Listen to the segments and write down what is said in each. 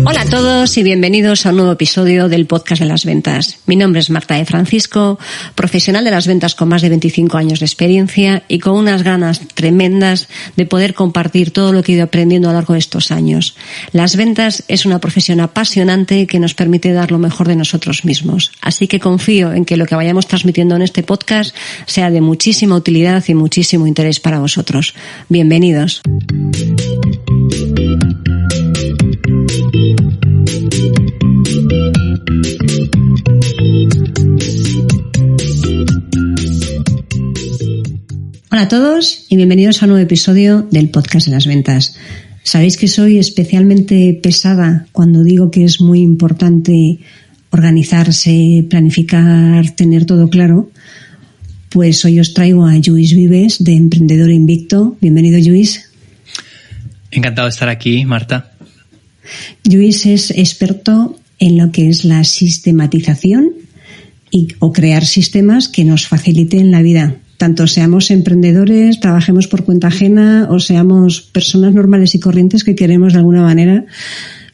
Hola a todos y bienvenidos a un nuevo episodio del Podcast de las Ventas. Mi nombre es Marta de Francisco, profesional de las ventas con más de 25 años de experiencia y con unas ganas tremendas de poder compartir todo lo que he ido aprendiendo a lo largo de estos años. Las ventas es una profesión apasionante que nos permite dar lo mejor de nosotros mismos. Así que confío en que lo que vayamos transmitiendo en este podcast sea de muchísima utilidad y muchísimo interés para vosotros. Bienvenidos. Hola a todos y bienvenidos a un nuevo episodio del Podcast de las Ventas. Sabéis que soy especialmente pesada cuando digo que es muy importante organizarse, planificar, tener todo claro. Pues hoy os traigo a Lluís Vives de Emprendedor Invicto. Bienvenido, Lluís. Encantado de estar aquí, Marta. Lluís es experto en lo que es la sistematización o crear sistemas que nos faciliten la vida. Tanto seamos emprendedores, trabajemos por cuenta ajena o seamos personas normales y corrientes que queremos de alguna manera,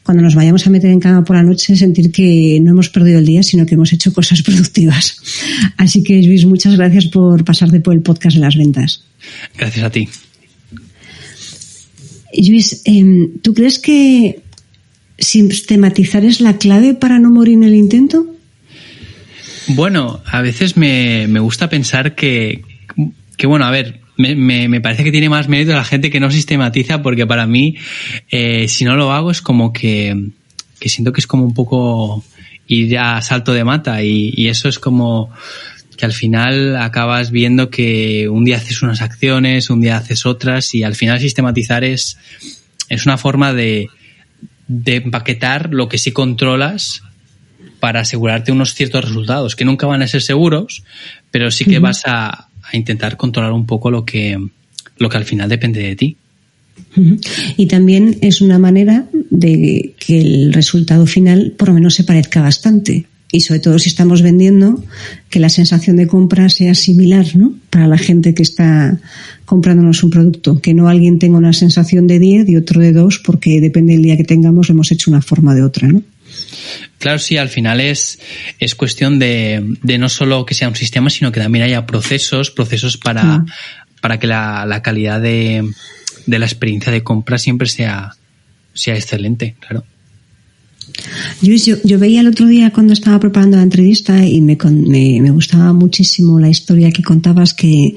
cuando nos vayamos a meter en cama por la noche, sentir que no hemos perdido el día, sino que hemos hecho cosas productivas. Así que, Lluís, muchas gracias por pasarte por el Podcast de las Ventas. Gracias a ti. Lluís, ¿tú crees que sistematizar es la clave para no morir en el intento? Bueno, a veces me gusta pensar que bueno, a ver, me parece que tiene más mérito la gente que no sistematiza, porque para mí, si no lo hago, es como que siento que es como un poco ir a salto de mata y eso es como que al final acabas viendo que un día haces unas acciones, un día haces otras y al final sistematizar es una forma de empaquetar lo que sí controlas para asegurarte unos ciertos resultados que nunca van a ser seguros, pero sí que vas a intentar controlar un poco lo que al final depende de ti. Y también es una manera de que el resultado final por lo menos se parezca bastante. Y sobre todo si estamos vendiendo, que la sensación de compra sea similar, ¿no? Para la gente que está comprándonos un producto. Que no alguien tenga una sensación de 10 y otro de 2, porque depende del día que tengamos, hemos hecho una forma de otra, ¿no? Claro, sí, al final es cuestión de no solo que sea un sistema, sino que también haya procesos para que la calidad de la experiencia de compra siempre sea excelente, claro. Lluís, yo veía el otro día cuando estaba preparando la entrevista y me gustaba muchísimo la historia que contabas, que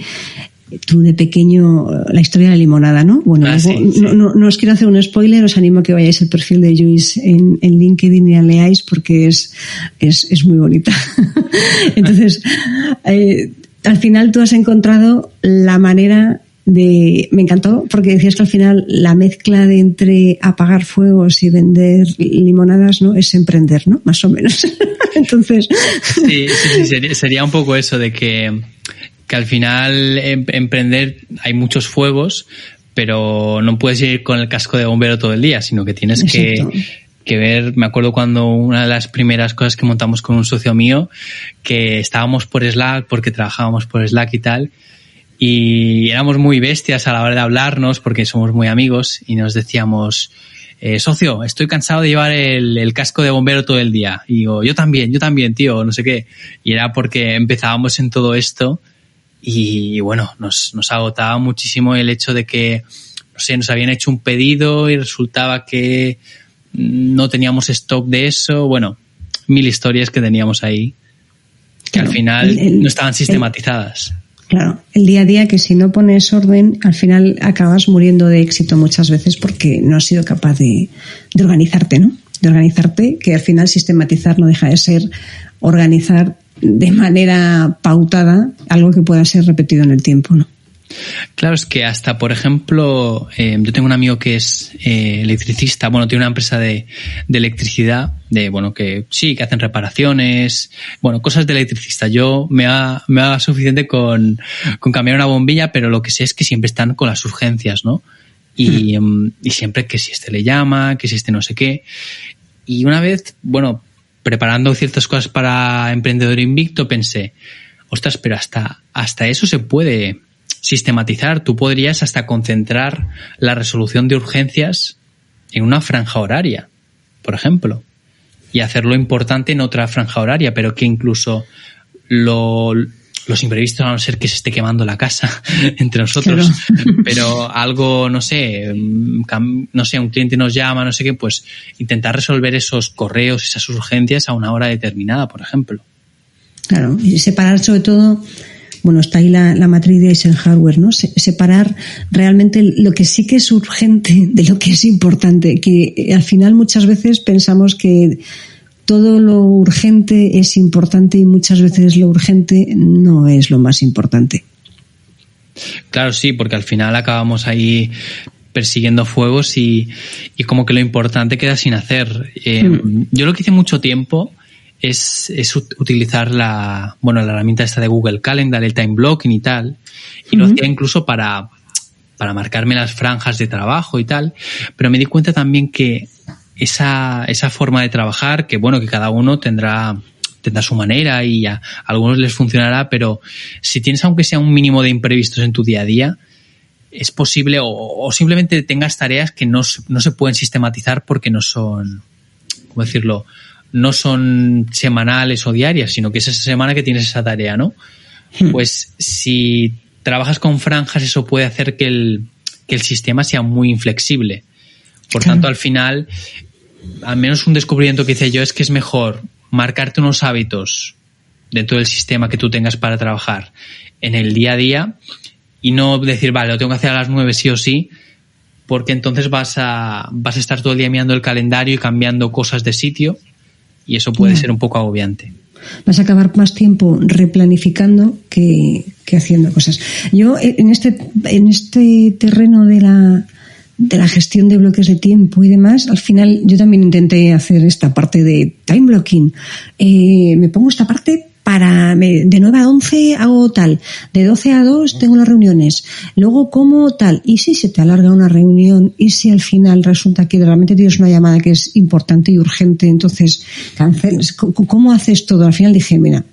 tú de pequeño, la historia de la limonada, ¿no? Bueno, sí. No os quiero hacer un spoiler, os animo a que vayáis al perfil de Lluís en LinkedIn y la leáis porque es muy bonita. Entonces, al final tú has encontrado la manera me encantó porque decías que al final la mezcla de entre apagar fuegos y vender limonadas, ¿no? Es emprender, ¿no? Más o menos. Entonces. Sí, sería un poco eso de que al final emprender hay muchos fuegos, pero no puedes ir con el casco de bombero todo el día, sino que tienes que ver. Me acuerdo cuando una de las primeras cosas que montamos con un socio mío, que estábamos por Slack, porque trabajábamos por Slack y tal, y éramos muy bestias a la hora de hablarnos porque somos muy amigos y nos decíamos, socio, estoy cansado de llevar el casco de bombero todo el día. Y digo, yo también, tío, no sé qué. Y era porque empezábamos en todo esto y bueno, nos agotaba muchísimo el hecho de que, no sé, nos habían hecho un pedido y resultaba que no teníamos stock de eso. Bueno, 1000 historias que teníamos ahí que al final no estaban sistematizadas. Claro, el día a día, que si no pones orden, al final acabas muriendo de éxito muchas veces porque no has sido capaz de organizarte, ¿no? De organizarte, que al final sistematizar no deja de ser organizar de manera pautada algo que pueda ser repetido en el tiempo, ¿no? Claro, es que hasta, por ejemplo, yo tengo un amigo que es electricista, bueno, tiene una empresa de electricidad, que sí, que hacen reparaciones, bueno, cosas de electricista. Yo me va suficiente con cambiar una bombilla, pero lo que sé es que siempre están con las urgencias, ¿no? Y siempre que si este le llama, que si este no sé qué. Y una vez, bueno, preparando ciertas cosas para Emprendedor Invicto, pensé, ostras, pero hasta eso se puede sistematizar. Tú podrías hasta concentrar la resolución de urgencias en una franja horaria, por ejemplo, y hacerlo importante en otra franja horaria, pero que incluso los imprevistos, a no ser que se esté quemando la casa entre nosotros, claro. Pero algo, no sé, un cliente nos llama, no sé qué, pues intentar resolver esos correos, esas urgencias a una hora determinada, por ejemplo. Claro, y separar sobre todo, bueno, está ahí la matriz de Eisenhower, ¿no? Separar realmente lo que sí que es urgente de lo que es importante, que al final muchas veces pensamos que todo lo urgente es importante y muchas veces lo urgente no es lo más importante. Claro, sí, porque al final acabamos ahí persiguiendo fuegos y como que lo importante queda sin hacer. Yo lo que hice mucho tiempo es utilizar la herramienta esta de Google Calendar, el time blocking y tal, y lo hacía incluso para marcarme las franjas de trabajo y tal, pero me di cuenta también que esa forma de trabajar, que bueno, que cada uno tendrá su manera y a algunos les funcionará, pero si tienes aunque sea un mínimo de imprevistos en tu día a día, es posible, o simplemente tengas tareas que no se pueden sistematizar porque no son, ¿cómo decirlo?, no son semanales o diarias, sino que es esa semana que tienes esa tarea, ¿no? Pues si trabajas con franjas, eso puede hacer que el sistema sea muy inflexible. Por tanto, al final, al menos un descubrimiento que hice yo es que es mejor marcarte unos hábitos dentro del sistema que tú tengas para trabajar en el día a día y no decir, vale, lo tengo que hacer a las 9 sí o sí, porque entonces vas a estar todo el día mirando el calendario y cambiando cosas de sitio y eso puede ser un poco agobiante. Vas a acabar más tiempo replanificando que haciendo cosas. Yo en este terreno de la gestión de bloques de tiempo y demás, al final yo también intenté hacer esta parte de time blocking. Me pongo esta parte de 9 a 11 hago tal, de 12 a 2 tengo las reuniones, luego como tal, y si se te alarga una reunión y si al final resulta que realmente tienes una llamada que es importante y urgente, entonces cancelas, ¿cómo haces todo? Al final dije, mira,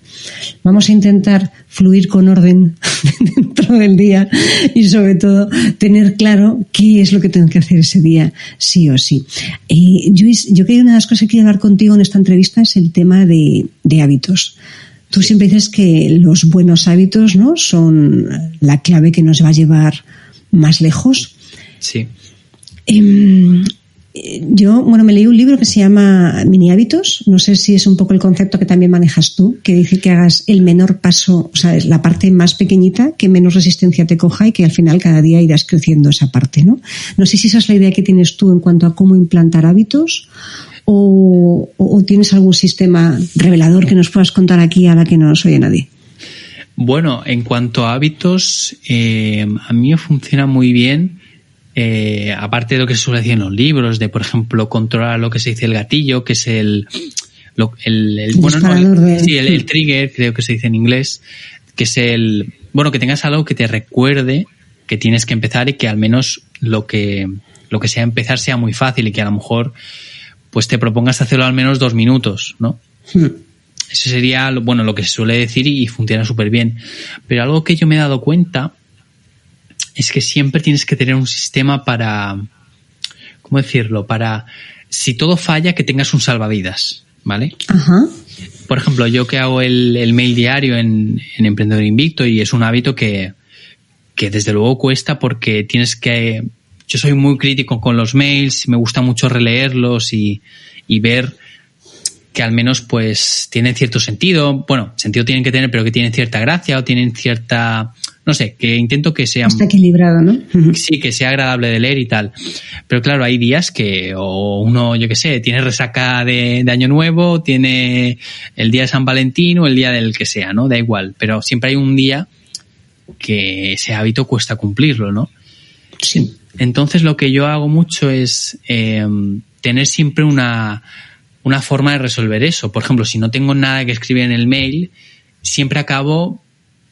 vamos a intentar fluir con orden dentro del día y sobre todo tener claro qué es lo que tengo que hacer ese día, sí o sí. Lluís, yo creo que una de las cosas que quiero hablar contigo en esta entrevista es el tema de hábitos. Tú siempre dices que los buenos hábitos, ¿no?, son la clave que nos va a llevar más lejos. Sí. Yo, me leí un libro que se llama Mini Hábitos. No sé si es un poco el concepto que también manejas tú, que dice que hagas el menor paso, o sea, es la parte más pequeñita, que menos resistencia te coja y que al final cada día irás creciendo esa parte, ¿no? No sé si esa es la idea que tienes tú en cuanto a cómo implantar hábitos o tienes algún sistema revelador que nos puedas contar aquí a la que no nos oye nadie. Bueno, en cuanto a hábitos, a mí me funciona muy bien. Aparte de lo que se suele decir en los libros, de por ejemplo controlar lo que se dice el gatillo, que es el trigger, creo que se dice en inglés, que es que tengas algo que te recuerde que tienes que empezar y que al menos lo que sea empezar sea muy fácil y que a lo mejor pues te propongas hacerlo al menos 2 minutos, ¿no? Eso sería lo que se suele decir y funciona súper bien. Pero algo que yo me he dado cuenta es que siempre tienes que tener un sistema para, ¿cómo decirlo?, para, si todo falla, que tengas un salvavidas, ¿vale? Ajá. Por ejemplo, yo que hago el mail diario en Emprendedor Invicto, y es un hábito que desde luego cuesta porque yo soy muy crítico con los mails, me gusta mucho releerlos y ver que al menos pues tienen cierto sentido. Bueno, sentido tienen que tener, pero que tienen cierta gracia o tienen cierta... No sé, que intento que sea... Está equilibrado, ¿no? Sí, que sea agradable de leer y tal. Pero claro, hay días que o uno, yo qué sé, tiene resaca de Año Nuevo, tiene el día de San Valentín o el día del que sea, ¿no? Da igual. Pero siempre hay un día que ese hábito cuesta cumplirlo, ¿no? Sí. Entonces lo que yo hago mucho es tener siempre una forma de resolver eso. Por ejemplo, si no tengo nada que escribir en el mail, siempre acabo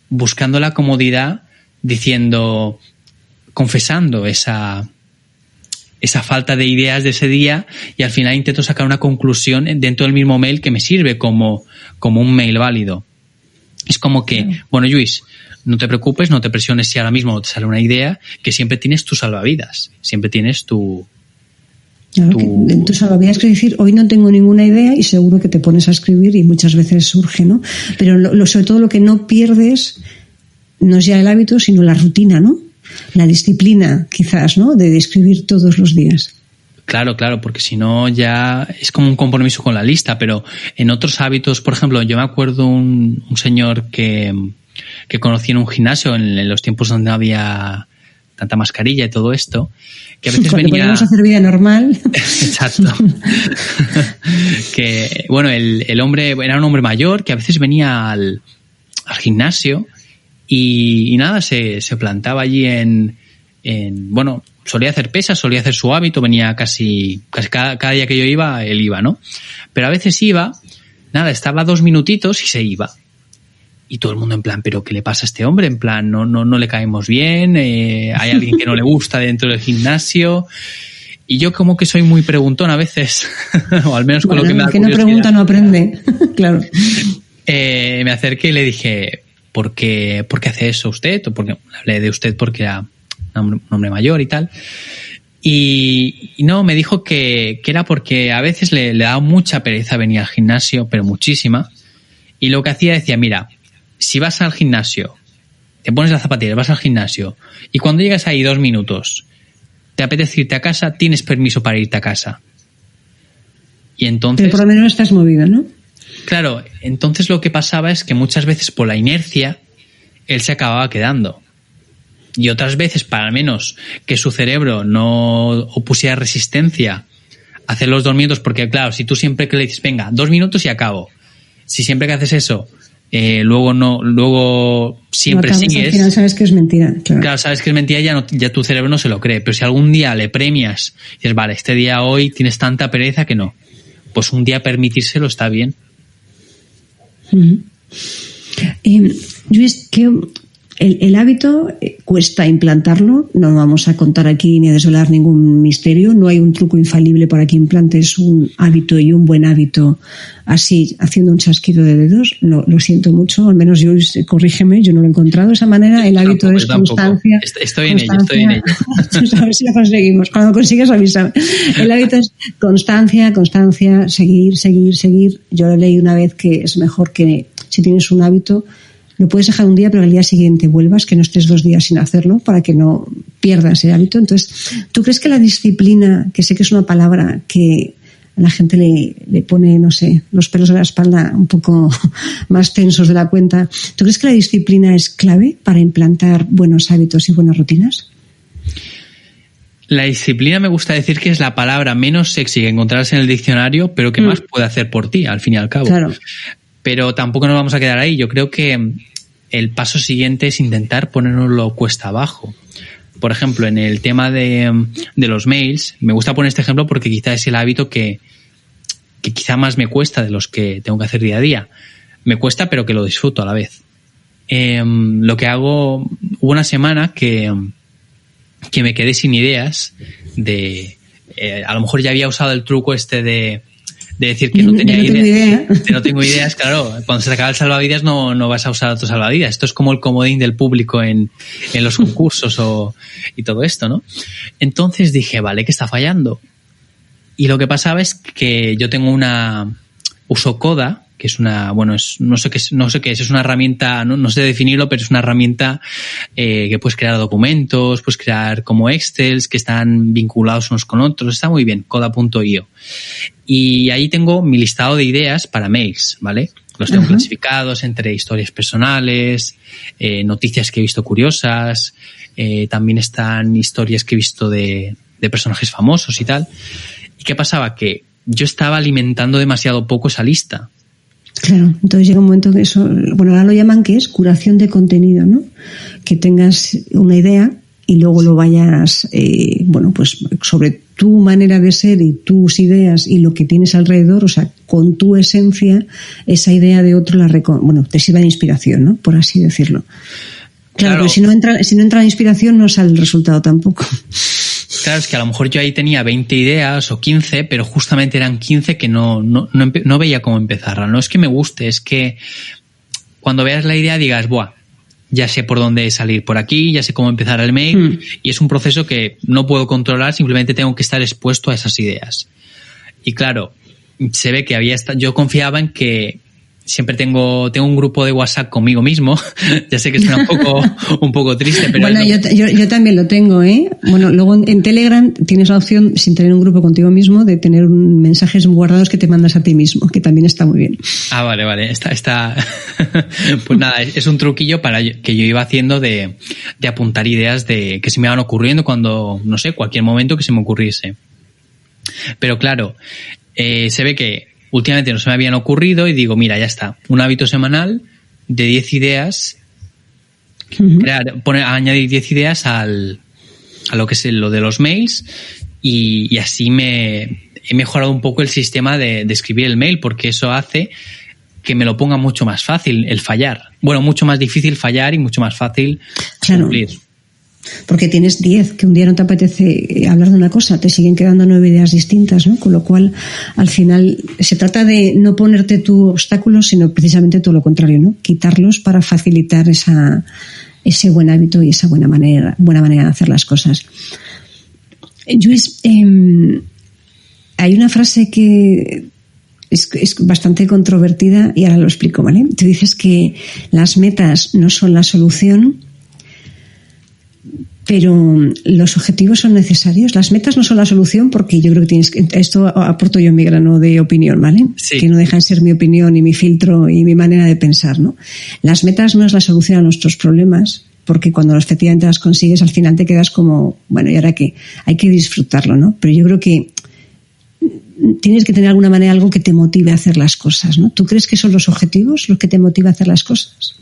buscando la comodidad confesando esa falta de ideas de ese día, y al final intento sacar una conclusión dentro del mismo mail que me sirve como un mail válido. Es como que, bueno, Lluís, no te preocupes, no te presiones si ahora mismo te sale una idea, que siempre tienes tu salvavidas, siempre tienes tu... Claro, en tu salvavidas, quiero decir, hoy no tengo ninguna idea y seguro que te pones a escribir y muchas veces surge, ¿no? Pero sobre todo lo que no pierdes no es ya el hábito, sino la rutina, ¿no? La disciplina, quizás, ¿no? De escribir todos los días. Claro, porque si no ya es como un compromiso con la lista, pero en otros hábitos, por ejemplo, yo me acuerdo un señor que conocí en un gimnasio en los tiempos donde no había tanta mascarilla y todo esto, que a veces cuando venía... podemos hacer vida normal. Exacto. Que, bueno, el hombre era un hombre mayor que a veces venía al gimnasio y nada, se plantaba allí bueno, solía hacer pesas, solía hacer su hábito, venía casi cada día que yo iba, él iba, ¿no? Pero a veces iba, nada, estaba 2 minutitos y se iba. Y todo el mundo en plan, ¿pero qué le pasa a este hombre? En plan, no le caemos bien, hay alguien que no le gusta dentro del gimnasio. Y yo como que soy muy preguntón a veces, o al menos con lo que me da curiosidad. El que no pregunta no aprende, claro. Me acerqué y le dije, ¿por qué hace eso usted? O porque hablé de usted porque era un hombre mayor y tal. Y no, me dijo que era porque a veces le daba mucha pereza venir al gimnasio, pero muchísima. Y lo que hacía, decía, mira, si vas al gimnasio, te pones las zapatillas, vas al gimnasio, y cuando llegas ahí 2 minutos, te apetece irte a casa, tienes permiso para irte a casa. Y entonces... Pero por lo menos estás movido, ¿no? Claro, entonces lo que pasaba es que muchas veces por la inercia, él se acababa quedando. Y otras veces, para al menos que su cerebro no opusiera resistencia a hacer los 2 minutos, porque claro, si tú siempre que le dices, venga, 2 minutos y acabo, si siempre que haces eso, luego siempre no acabas, sigues. Al final sabes que es mentira. Claro, sabes que es mentira, ya tu cerebro no se lo cree. Pero si algún día le premias y dices, vale, este día hoy tienes tanta pereza que no, pues un día permitírselo está bien. Lluís, el hábito cuesta implantarlo, no vamos a contar aquí ni a desvelar ningún misterio, no hay un truco infalible para que implantes un hábito y un buen hábito así, haciendo un chasquido de dedos, lo siento mucho, al menos yo, corrígeme, yo no lo he encontrado de esa manera, el hábito es constancia. Estoy en ello. A ver si lo conseguimos, cuando consigues avísame. El hábito es constancia, seguir. Yo leí una vez que es mejor que si tienes un hábito, lo puedes dejar un día, pero al día siguiente vuelvas, que no estés 2 días sin hacerlo, para que no pierdas el hábito. Entonces, ¿tú crees que la disciplina, que sé que es una palabra que a la gente le pone, no sé, los pelos de la espalda un poco más tensos de la cuenta, ¿tú crees que la disciplina es clave para implantar buenos hábitos y buenas rutinas? La disciplina me gusta decir que es la palabra menos sexy que encontrarás en el diccionario, pero que más puede hacer por ti, al fin y al cabo. Claro. Pero tampoco nos vamos a quedar ahí. Yo creo que el paso siguiente es intentar ponernoslo cuesta abajo. Por ejemplo, en el tema de los mails, me gusta poner este ejemplo porque quizá es el hábito que quizá más me cuesta de los que tengo que hacer día a día. Me cuesta, pero que lo disfruto a la vez. Lo que hago, hubo una semana que me quedé sin ideas a lo mejor ya había usado el truco de decir que no tenía ideas. No tengo ideas, claro. Cuando se te acaba el salvavidas no vas a usar otro salvavidas. Esto es como el comodín del público en los concursos y todo esto, ¿no? Entonces dije, vale, ¿qué está fallando? Y lo que pasaba es que yo tengo uso Coda, que es no sé qué es una herramienta, no sé definirlo, pero es una herramienta que puedes crear documentos, puedes crear como Excels que están vinculados unos con otros, está muy bien, coda.io. Y ahí tengo mi listado de ideas para mails, ¿vale? Los tengo clasificados entre historias personales, noticias que he visto curiosas, también están historias que he visto de personajes famosos y tal. ¿Y qué pasaba? Que yo estaba alimentando demasiado poco esa lista. Claro, entonces llega un momento que eso, ahora lo llaman que es curación de contenido, ¿no? Que tengas una idea y luego lo vayas, pues sobre tu manera de ser y tus ideas y lo que tienes alrededor, o sea, con tu esencia, esa idea de otro te sirva de inspiración, ¿no? Por así decirlo. Claro, pero si no entra la inspiración no sale el resultado tampoco. Claro, es que a lo mejor yo ahí tenía 20 ideas o 15, pero justamente eran 15 que no veía cómo empezarla. No es que me guste, es que cuando veas la idea digas, ¡buah! Ya sé por dónde salir por aquí, ya sé cómo empezar el mail, y es un proceso que no puedo controlar, simplemente tengo que estar expuesto a esas ideas. Y claro, se ve que yo confiaba en que siempre tengo un grupo de WhatsApp conmigo mismo. Ya sé que suena un poco triste, pero... Bueno, yo también lo tengo, ¿eh? Bueno, luego en Telegram tienes la opción, sin tener un grupo contigo mismo, de tener mensajes guardados que te mandas a ti mismo, que también está muy bien. Ah, vale. Está... Pues nada, es un truquillo que yo iba haciendo de apuntar ideas que se me iban ocurriendo cuando, no sé, cualquier momento que se me ocurriese. Pero claro, se ve que últimamente no se me habían ocurrido y digo, mira, ya está, un hábito semanal de 10 ideas, añadir 10 ideas a lo que es lo de los mails y así he mejorado un poco el sistema de escribir el mail, porque eso hace que me lo ponga mucho más fácil el fallar. Bueno, mucho más difícil fallar y mucho más fácil cumplir. Porque tienes 10, que un día no te apetece hablar de una cosa, te siguen quedando 9 ideas distintas, ¿no? Con lo cual, al final, se trata de no ponerte tu obstáculo, sino precisamente todo lo contrario, ¿no? Quitarlos para facilitar ese buen hábito y esa buena manera de hacer las cosas. Lluís, hay una frase que es bastante controvertida y ahora lo explico, ¿vale? Tú dices que las metas no son la solución, pero los objetivos son necesarios. Las metas no son la solución, porque yo creo que esto aporto yo en mi grano de opinión, ¿vale? Sí. Que no deja de ser mi opinión y mi filtro y mi manera de pensar, ¿no? Las metas no es la solución a nuestros problemas, porque cuando efectivamente las consigues, al final te quedas como, bueno, ¿y ahora qué? Hay que disfrutarlo, ¿no? Pero yo creo que tienes que tener de alguna manera algo que te motive a hacer las cosas, ¿no? ¿Tú crees que son los objetivos los que te motivan a hacer las cosas?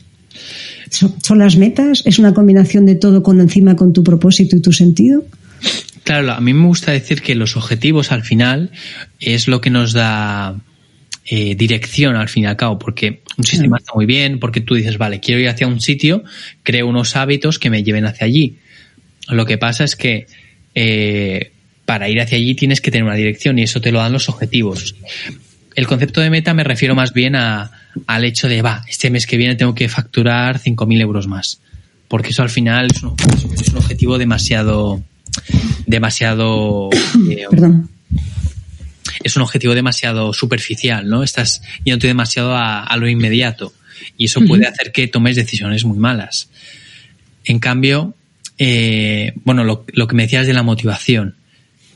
¿Son las metas? ¿Es una combinación de todo con tu propósito y tu sentido? Claro, a mí me gusta decir que los objetivos al final es lo que nos da dirección al fin y al cabo, porque un sistema está muy bien, porque tú dices, vale, quiero ir hacia un sitio, creo unos hábitos que me lleven hacia allí. Lo que pasa es que para ir hacia allí tienes que tener una dirección y eso te lo dan los objetivos. El concepto de meta me refiero más bien al hecho de, este mes que viene tengo que facturar 5.000 euros más. Porque eso al final es un objetivo demasiado Perdón. Es un objetivo demasiado superficial, ¿no? Estás yéndote demasiado a lo inmediato. Y eso puede hacer que tomes decisiones muy malas. En cambio, lo que me decías de la motivación.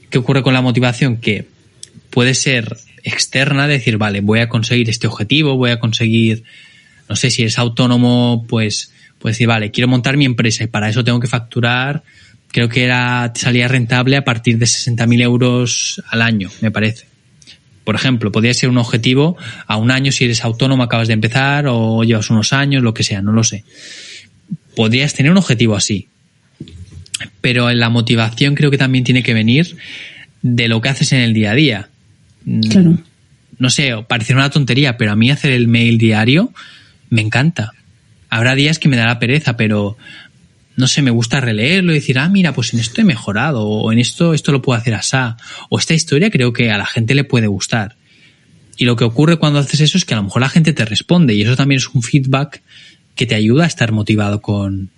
¿Qué ocurre con la motivación? Que puede ser externa, decir, vale, voy a conseguir este objetivo, voy a conseguir, no sé, si eres autónomo, pues decir, vale, quiero montar mi empresa y para eso tengo que facturar, creo que salía rentable a partir de 60.000 euros al año, me parece. Por ejemplo, podría ser un objetivo a un año si eres autónomo, acabas de empezar o llevas unos años, lo que sea, no lo sé. Podrías tener un objetivo así. Pero en la motivación creo que también tiene que venir de lo que haces en el día a día. Claro. No sé, parecerá una tontería, pero a mí hacer el mail diario me encanta. Habrá días que me dará pereza, pero no sé, me gusta releerlo y decir, mira, pues en esto he mejorado, o en esto lo puedo hacer asá, o esta historia creo que a la gente le puede gustar. Y lo que ocurre cuando haces eso es que a lo mejor la gente te responde y eso también es un feedback que te ayuda a estar motivado con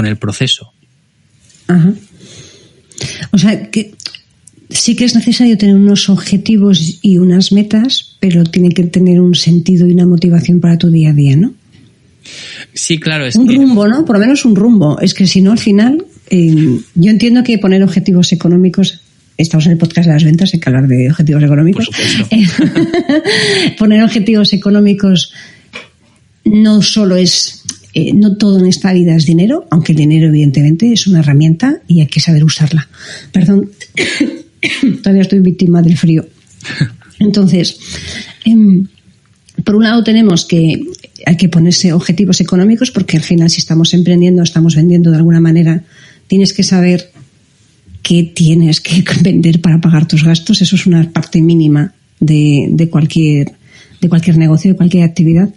el proceso. Ajá. O sea, que sí que es necesario tener unos objetivos y unas metas, pero tiene que tener un sentido y una motivación para tu día a día, ¿no? Sí, claro. Un rumbo, ¿no? Por lo menos un rumbo. Es que si no, al final, yo entiendo que poner objetivos económicos, estamos en el podcast de las ventas, hay que hablar de objetivos económicos. Por supuesto. Poner objetivos económicos no solo es... no todo en esta vida es dinero, aunque el dinero evidentemente es una herramienta y hay que saber usarla. Perdón, todavía estoy víctima del frío. Entonces, por un lado tenemos que hay que ponerse objetivos económicos, porque al final si estamos emprendiendo, estamos vendiendo de alguna manera, tienes que saber qué tienes que vender para pagar tus gastos. Eso es una parte mínima de cualquier negocio, de cualquier actividad.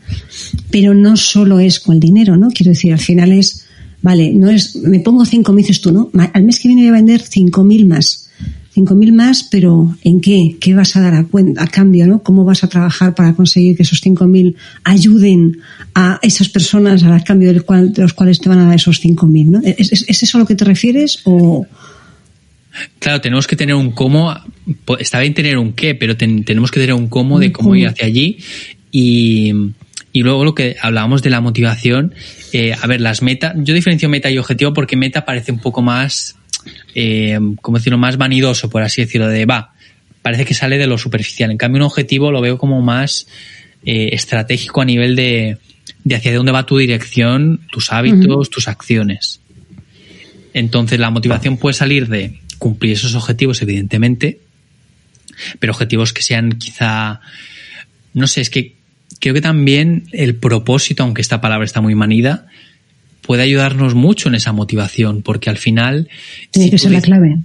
Pero no solo es con el dinero, ¿no? Quiero decir, al final es, vale, no es, me pongo 5.000, dices tú, ¿no? Al mes que viene voy a vender 5.000 más. 5.000 más, pero ¿en qué? ¿Qué vas a dar a cambio, no? ¿Cómo vas a trabajar para conseguir que esos 5.000 ayuden a esas personas a cambio de los cuales te van a dar esos 5.000, ¿no? ¿Es eso a lo que te refieres o...? Claro, tenemos que tener un cómo. Está bien tener un qué, pero tenemos que tener un cómo de cómo ir hacia allí. Y luego lo que hablábamos de la motivación. A ver, las metas. Yo diferencio meta y objetivo porque meta parece un poco más, como decirlo, más vanidoso, por así decirlo. Parece que sale de lo superficial. En cambio, un objetivo lo veo como más estratégico a nivel de hacia dónde va tu dirección, tus hábitos, tus acciones. Entonces, la motivación puede salir de cumplir esos objetivos, evidentemente, pero objetivos que sean quizá, no sé, es que creo que también el propósito, aunque esta palabra está muy manida, puede ayudarnos mucho en esa motivación, porque al final... Tiene que ser la clave.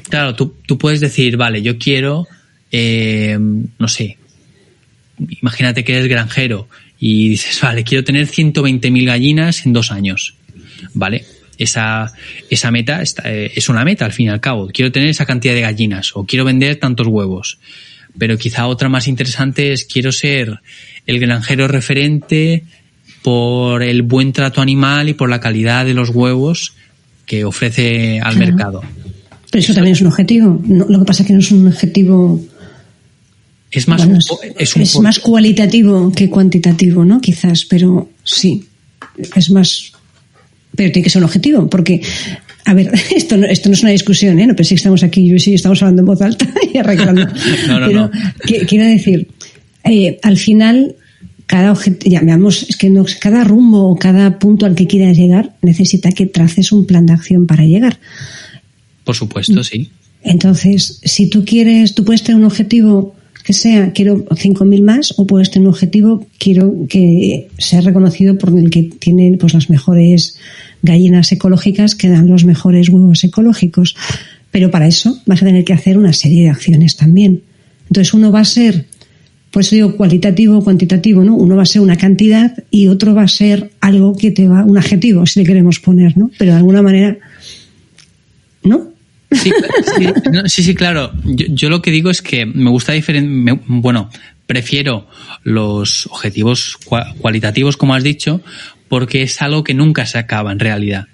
Claro, tú puedes decir, vale, yo quiero, no sé, imagínate que eres granjero y dices, vale, quiero tener 120.000 gallinas en 2 años, ¿vale? Esa meta es una meta al fin y al cabo. Quiero tener esa cantidad de gallinas o quiero vender tantos huevos. Pero quizá otra más interesante es quiero ser el granjero referente por el buen trato animal y por la calidad de los huevos que ofrece al mercado. Pero eso también es un objetivo. No, lo que pasa es que no es un objetivo... Es más, es más cualitativo que cuantitativo, ¿no? Quizás, pero sí. Es más... Pero tiene que ser un objetivo, porque, a ver, esto no es una discusión, ¿eh? No pensé que estamos aquí, yo y estamos hablando en voz alta y arreglando. No. Quiero decir, al final, cada rumbo o cada punto al que quieras llegar necesita que traces un plan de acción para llegar. Por supuesto, sí. Entonces, si tú puedes tener un objetivo que sea, quiero 5.000 más, o puedes tener un objetivo, quiero que sea reconocido por el que tiene pues las mejores gallinas ecológicas que dan los mejores huevos ecológicos. Pero para eso vas a tener que hacer una serie de acciones también. Entonces uno va a ser, por eso digo cualitativo o cuantitativo, ¿no? Uno va a ser una cantidad y otro va a ser algo que te va, un adjetivo, si le queremos poner, ¿no? Pero de alguna manera, ¿no? Sí, claro. Yo lo que digo es que me gusta prefiero los objetivos cualitativos, como has dicho, porque es algo que nunca se acaba en realidad.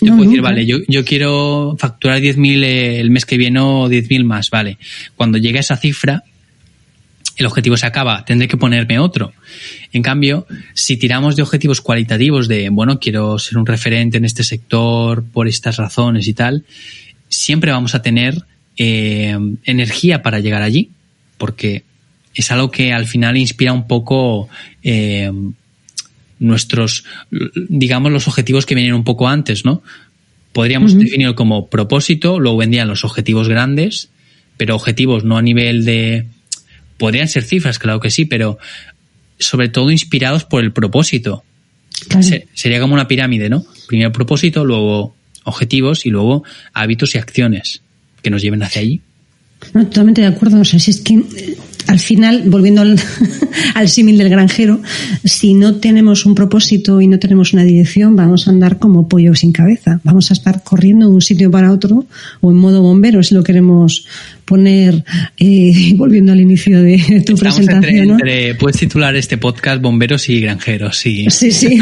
Yo puedo decir, vale, yo quiero facturar 10.000 el mes que viene o 10.000 más, vale. Cuando llegue a esa cifra, el objetivo se acaba, tendré que ponerme otro. En cambio, si tiramos de objetivos cualitativos de, quiero ser un referente en este sector por estas razones y tal, siempre vamos a tener energía para llegar allí, porque es algo que al final inspira un poco nuestros, digamos, los objetivos que vienen un poco antes, ¿no? Podríamos definirlo como propósito, luego vendrían los objetivos grandes, pero objetivos no a nivel de... Podrían ser cifras, claro que sí, pero sobre todo inspirados por el propósito. Claro. Sería como una pirámide, ¿no? Primero propósito, luego objetivos y luego hábitos y acciones que nos lleven hacia allí. No, totalmente de acuerdo. O sea, si es que al final, volviendo al símil del granjero, si no tenemos un propósito y no tenemos una dirección, vamos a andar como pollo sin cabeza. Vamos a estar corriendo de un sitio para otro o en modo bombero, si lo queremos poner, volviendo al inicio de tu presentación. ¿No? Puedes titular este podcast Bomberos y Granjeros, sí. Sí,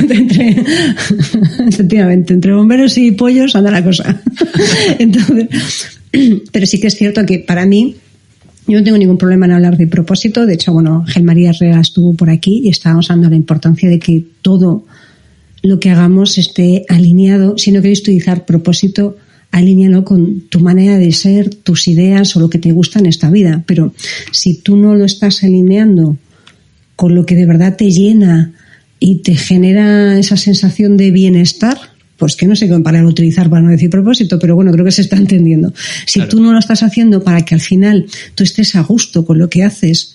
efectivamente, entre bomberos y pollos anda la cosa. Entonces, pero sí que es cierto que para mí, yo no tengo ningún problema en hablar de propósito. De hecho, Ángel María Herrera estuvo por aquí y estábamos hablando de la importancia de que todo lo que hagamos esté alineado. Si no queréis utilizar propósito, alíñalo con tu manera de ser, tus ideas o lo que te gusta en esta vida. Pero si tú no lo estás alineando con lo que de verdad te llena y te genera esa sensación de bienestar, pues que no sé qué para utilizar para no decir propósito, pero bueno, creo que se está entendiendo. Si claro, tú no lo estás haciendo para que al final tú estés a gusto con lo que haces,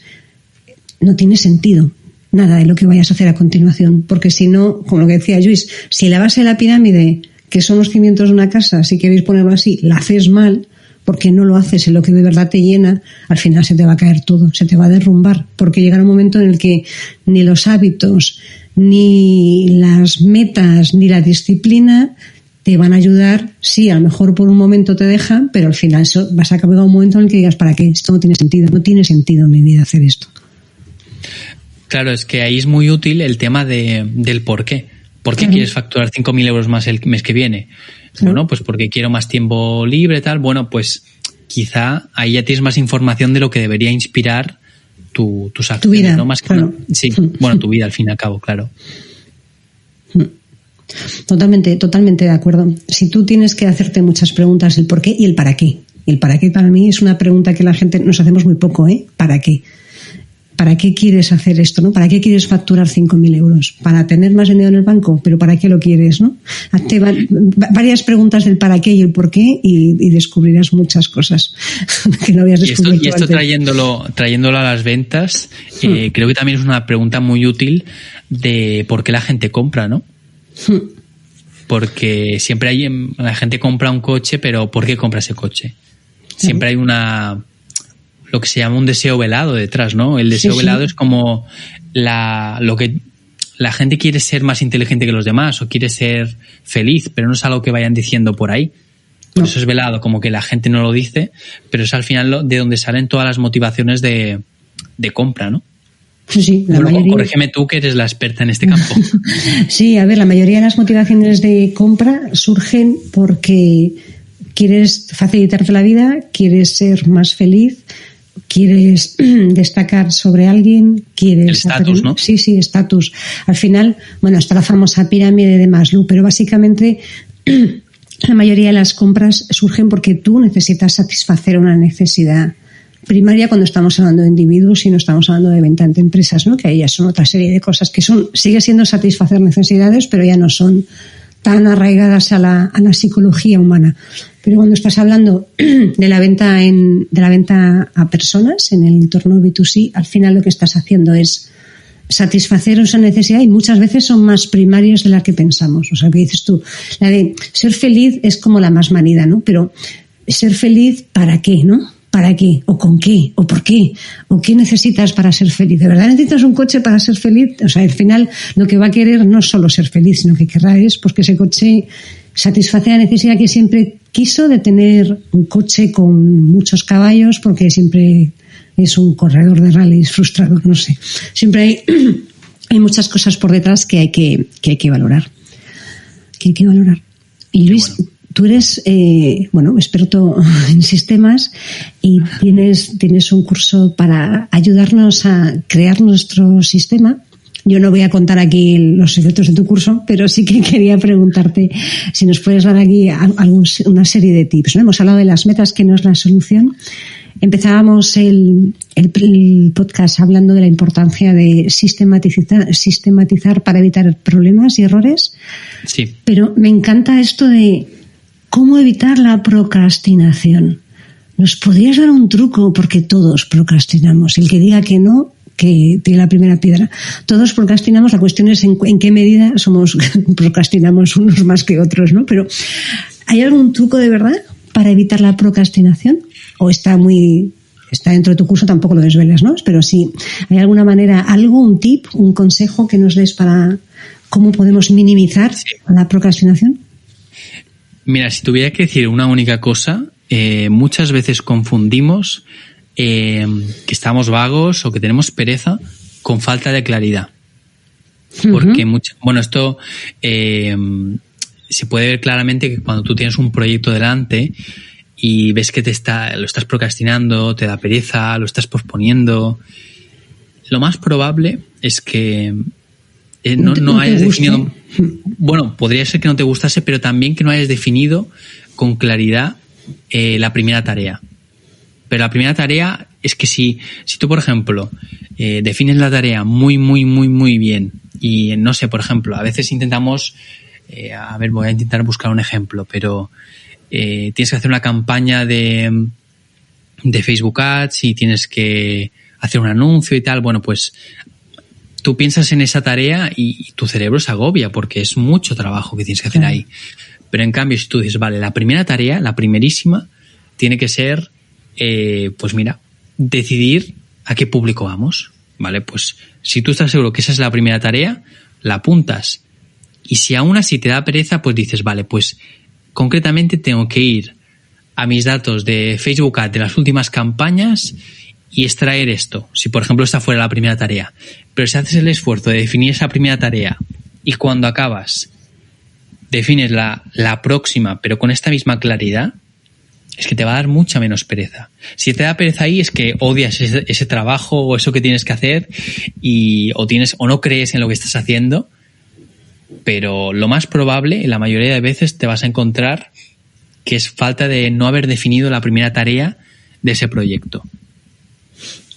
no tiene sentido nada de lo que vayas a hacer a continuación, porque si no, como lo que decía Luis, si la base de la pirámide, que son los cimientos de una casa, si queréis ponerlo así, la haces mal, porque no lo haces en lo que de verdad te llena, al final se te va a caer todo, se te va a derrumbar, porque llegará un momento en el que ni los hábitos, ni las metas, ni la disciplina te van a ayudar. Sí, a lo mejor por un momento te dejan, pero al final vas a acabar un momento en el que digas, ¿para qué? Esto no tiene sentido en mi vida hacer esto. Claro, es que ahí es muy útil el tema del por qué. ¿Por qué quieres facturar 5.000 euros más el mes que viene? Bueno, pues porque quiero más tiempo libre, tal. Bueno, pues quizá ahí ya tienes más información de lo que debería inspirar tus acciones. Tu vida, ¿no? Más que claro. Sí, bueno, tu vida al fin y al cabo, claro. Totalmente de acuerdo. Si tú tienes que hacerte muchas preguntas, el por qué y el para qué. El para qué para mí es una pregunta que la gente nos hacemos muy poco, ¿eh? ¿Para qué? ¿Para qué quieres hacer esto, no? ¿Para qué quieres facturar 5.000 euros? ¿Para tener más dinero en el banco? ¿Pero para qué lo quieres, no? Hazte varias preguntas del para qué y el por qué y descubrirás muchas cosas que no habías descubierto. Y esto trayéndolo a las ventas, creo que también es una pregunta muy útil de por qué la gente compra, ¿no? Porque siempre la gente compra un coche, pero ¿por qué compra ese coche? Siempre hay lo que se llama un deseo velado detrás, ¿no? El deseo velado es como lo que la gente quiere ser más inteligente que los demás o quiere ser feliz, pero no es algo que vayan diciendo por ahí. Por eso es velado, como que la gente no lo dice, pero es al final de donde salen todas las motivaciones de compra, ¿no? Sí, mayoría... Corrígeme tú, que eres la experta en este campo. Sí, a ver, la mayoría de las motivaciones de compra surgen porque quieres facilitarte la vida, quieres ser más feliz, quieres destacar sobre alguien, quieres... El estatus, ¿no? Sí, estatus. Al final, bueno, está la famosa pirámide de Maslow, pero básicamente la mayoría de las compras surgen porque tú necesitas satisfacer una necesidad primaria cuando estamos hablando de individuos y no estamos hablando de venta ante empresas, ¿no? Que ahí ya son otra serie de cosas que sigue siendo satisfacer necesidades, pero ya no son tan arraigadas a la psicología humana. Pero cuando estás hablando de la venta a personas en el entorno B2C, al final lo que estás haciendo es satisfacer esa necesidad y muchas veces son más primarias de las que pensamos. O sea, que dices tú, la de ser feliz es como la más manida, ¿no? Pero ser feliz, ¿para qué, no? ¿Para qué? ¿O con qué? ¿O por qué? ¿O qué necesitas para ser feliz? ¿De verdad necesitas un coche para ser feliz? O sea, al final lo que va a querer no es solo ser feliz, sino que querrá es pues que ese coche satisface la necesidad que siempre quiso de tener un coche con muchos caballos, porque siempre es un corredor de rallies frustrado, no sé. Siempre hay muchas cosas por detrás que hay que valorar. Que hay que valorar. Y Luis, bueno, tú eres experto en sistemas y tienes un curso para ayudarnos a crear nuestro sistema. Yo no voy a contar aquí los secretos de tu curso, pero sí que quería preguntarte si nos puedes dar aquí una serie de tips, ¿no? Hemos hablado de las metas, que no es la solución. Empezábamos el podcast hablando de la importancia de sistematizar para evitar problemas y errores. Sí. Pero me encanta esto de cómo evitar la procrastinación. ¿Nos podrías dar un truco? Porque todos procrastinamos. El que diga que no, que tiene la primera piedra. Todos procrastinamos. La cuestión es en qué medida procrastinamos unos más que otros, ¿no? Pero ¿hay algún truco de verdad para evitar la procrastinación? ¿O está dentro de tu curso, tampoco lo desvelas, ¿no? Pero sí, ¿hay alguna manera, un tip, un consejo que nos des para cómo podemos minimizar la procrastinación? Mira, si tuviera que decir una única cosa, muchas veces confundimos que estamos vagos o que tenemos pereza con falta de claridad. Porque esto se puede ver claramente que cuando tú tienes un proyecto delante y ves que lo estás procrastinando, te da pereza, lo estás posponiendo, lo más probable es que no hayas definido. Bueno, podría ser que no te gustase, pero también que no hayas definido con claridad la primera tarea. Pero la primera tarea es que si tú, por ejemplo, defines la tarea muy, muy, muy, muy bien y, no sé, por ejemplo, a veces intentamos, voy a intentar buscar un ejemplo, pero tienes que hacer una campaña de Facebook Ads y tienes que hacer un anuncio y tal. Bueno, pues tú piensas en esa tarea y tu cerebro se agobia porque es mucho trabajo que tienes que hacer ahí. Pero en cambio, si tú dices, vale, la primera tarea, la primerísima, tiene que ser, decidir a qué público vamos. Vale, pues si tú estás seguro que esa es la primera tarea, la apuntas. Y si aún así te da pereza, pues dices, vale, pues concretamente tengo que ir a mis datos de Facebook Ads de las últimas campañas y extraer esto. Si, por ejemplo, esta fuera la primera tarea. Pero si haces el esfuerzo de definir esa primera tarea y cuando acabas defines la próxima, pero con esta misma claridad, es que te va a dar mucha menos pereza. Si te da pereza ahí es que odias ese trabajo o eso que tienes que hacer o no crees en lo que estás haciendo, pero lo más probable, la mayoría de veces te vas a encontrar que es falta de no haber definido la primera tarea de ese proyecto.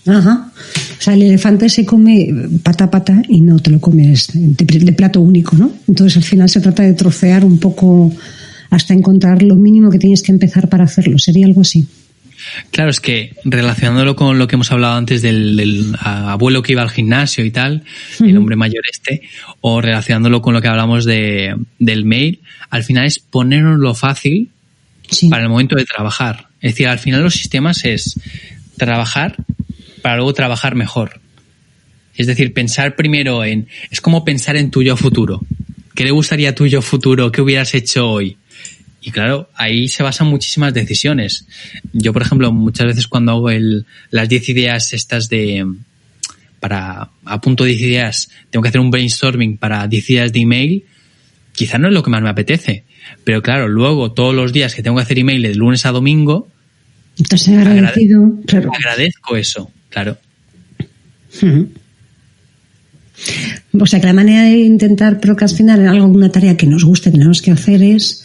Ajá. O sea, el elefante se come pata a pata y no te lo comes de plato único, ¿no? Entonces al final se trata de trocear un poco hasta encontrar lo mínimo que tienes que empezar para hacerlo. ¿Sería algo así? Claro, es que relacionándolo con lo que hemos hablado antes del abuelo que iba al gimnasio y tal, el hombre mayor o relacionándolo con lo que hablamos del mail, al final es ponernoslo fácil para el momento de trabajar. Es decir, al final los sistemas es trabajar para luego trabajar mejor. Es decir, pensar primero es como pensar en tu yo futuro. ¿Qué le gustaría a tu yo futuro? ¿Qué hubieras hecho hoy? Y claro, ahí se basan muchísimas decisiones. Yo, por ejemplo, muchas veces cuando hago las 10 ideas estas apunto 10 ideas, tengo que hacer un brainstorming para 10 ideas de email, quizás no es lo que más me apetece. Pero claro, luego todos los días que tengo que hacer email de lunes a domingo, entonces agradecido, claro. Agradezco eso, claro. O sea que la manera de intentar procrastinar en alguna tarea que nos guste, que tenemos que hacer es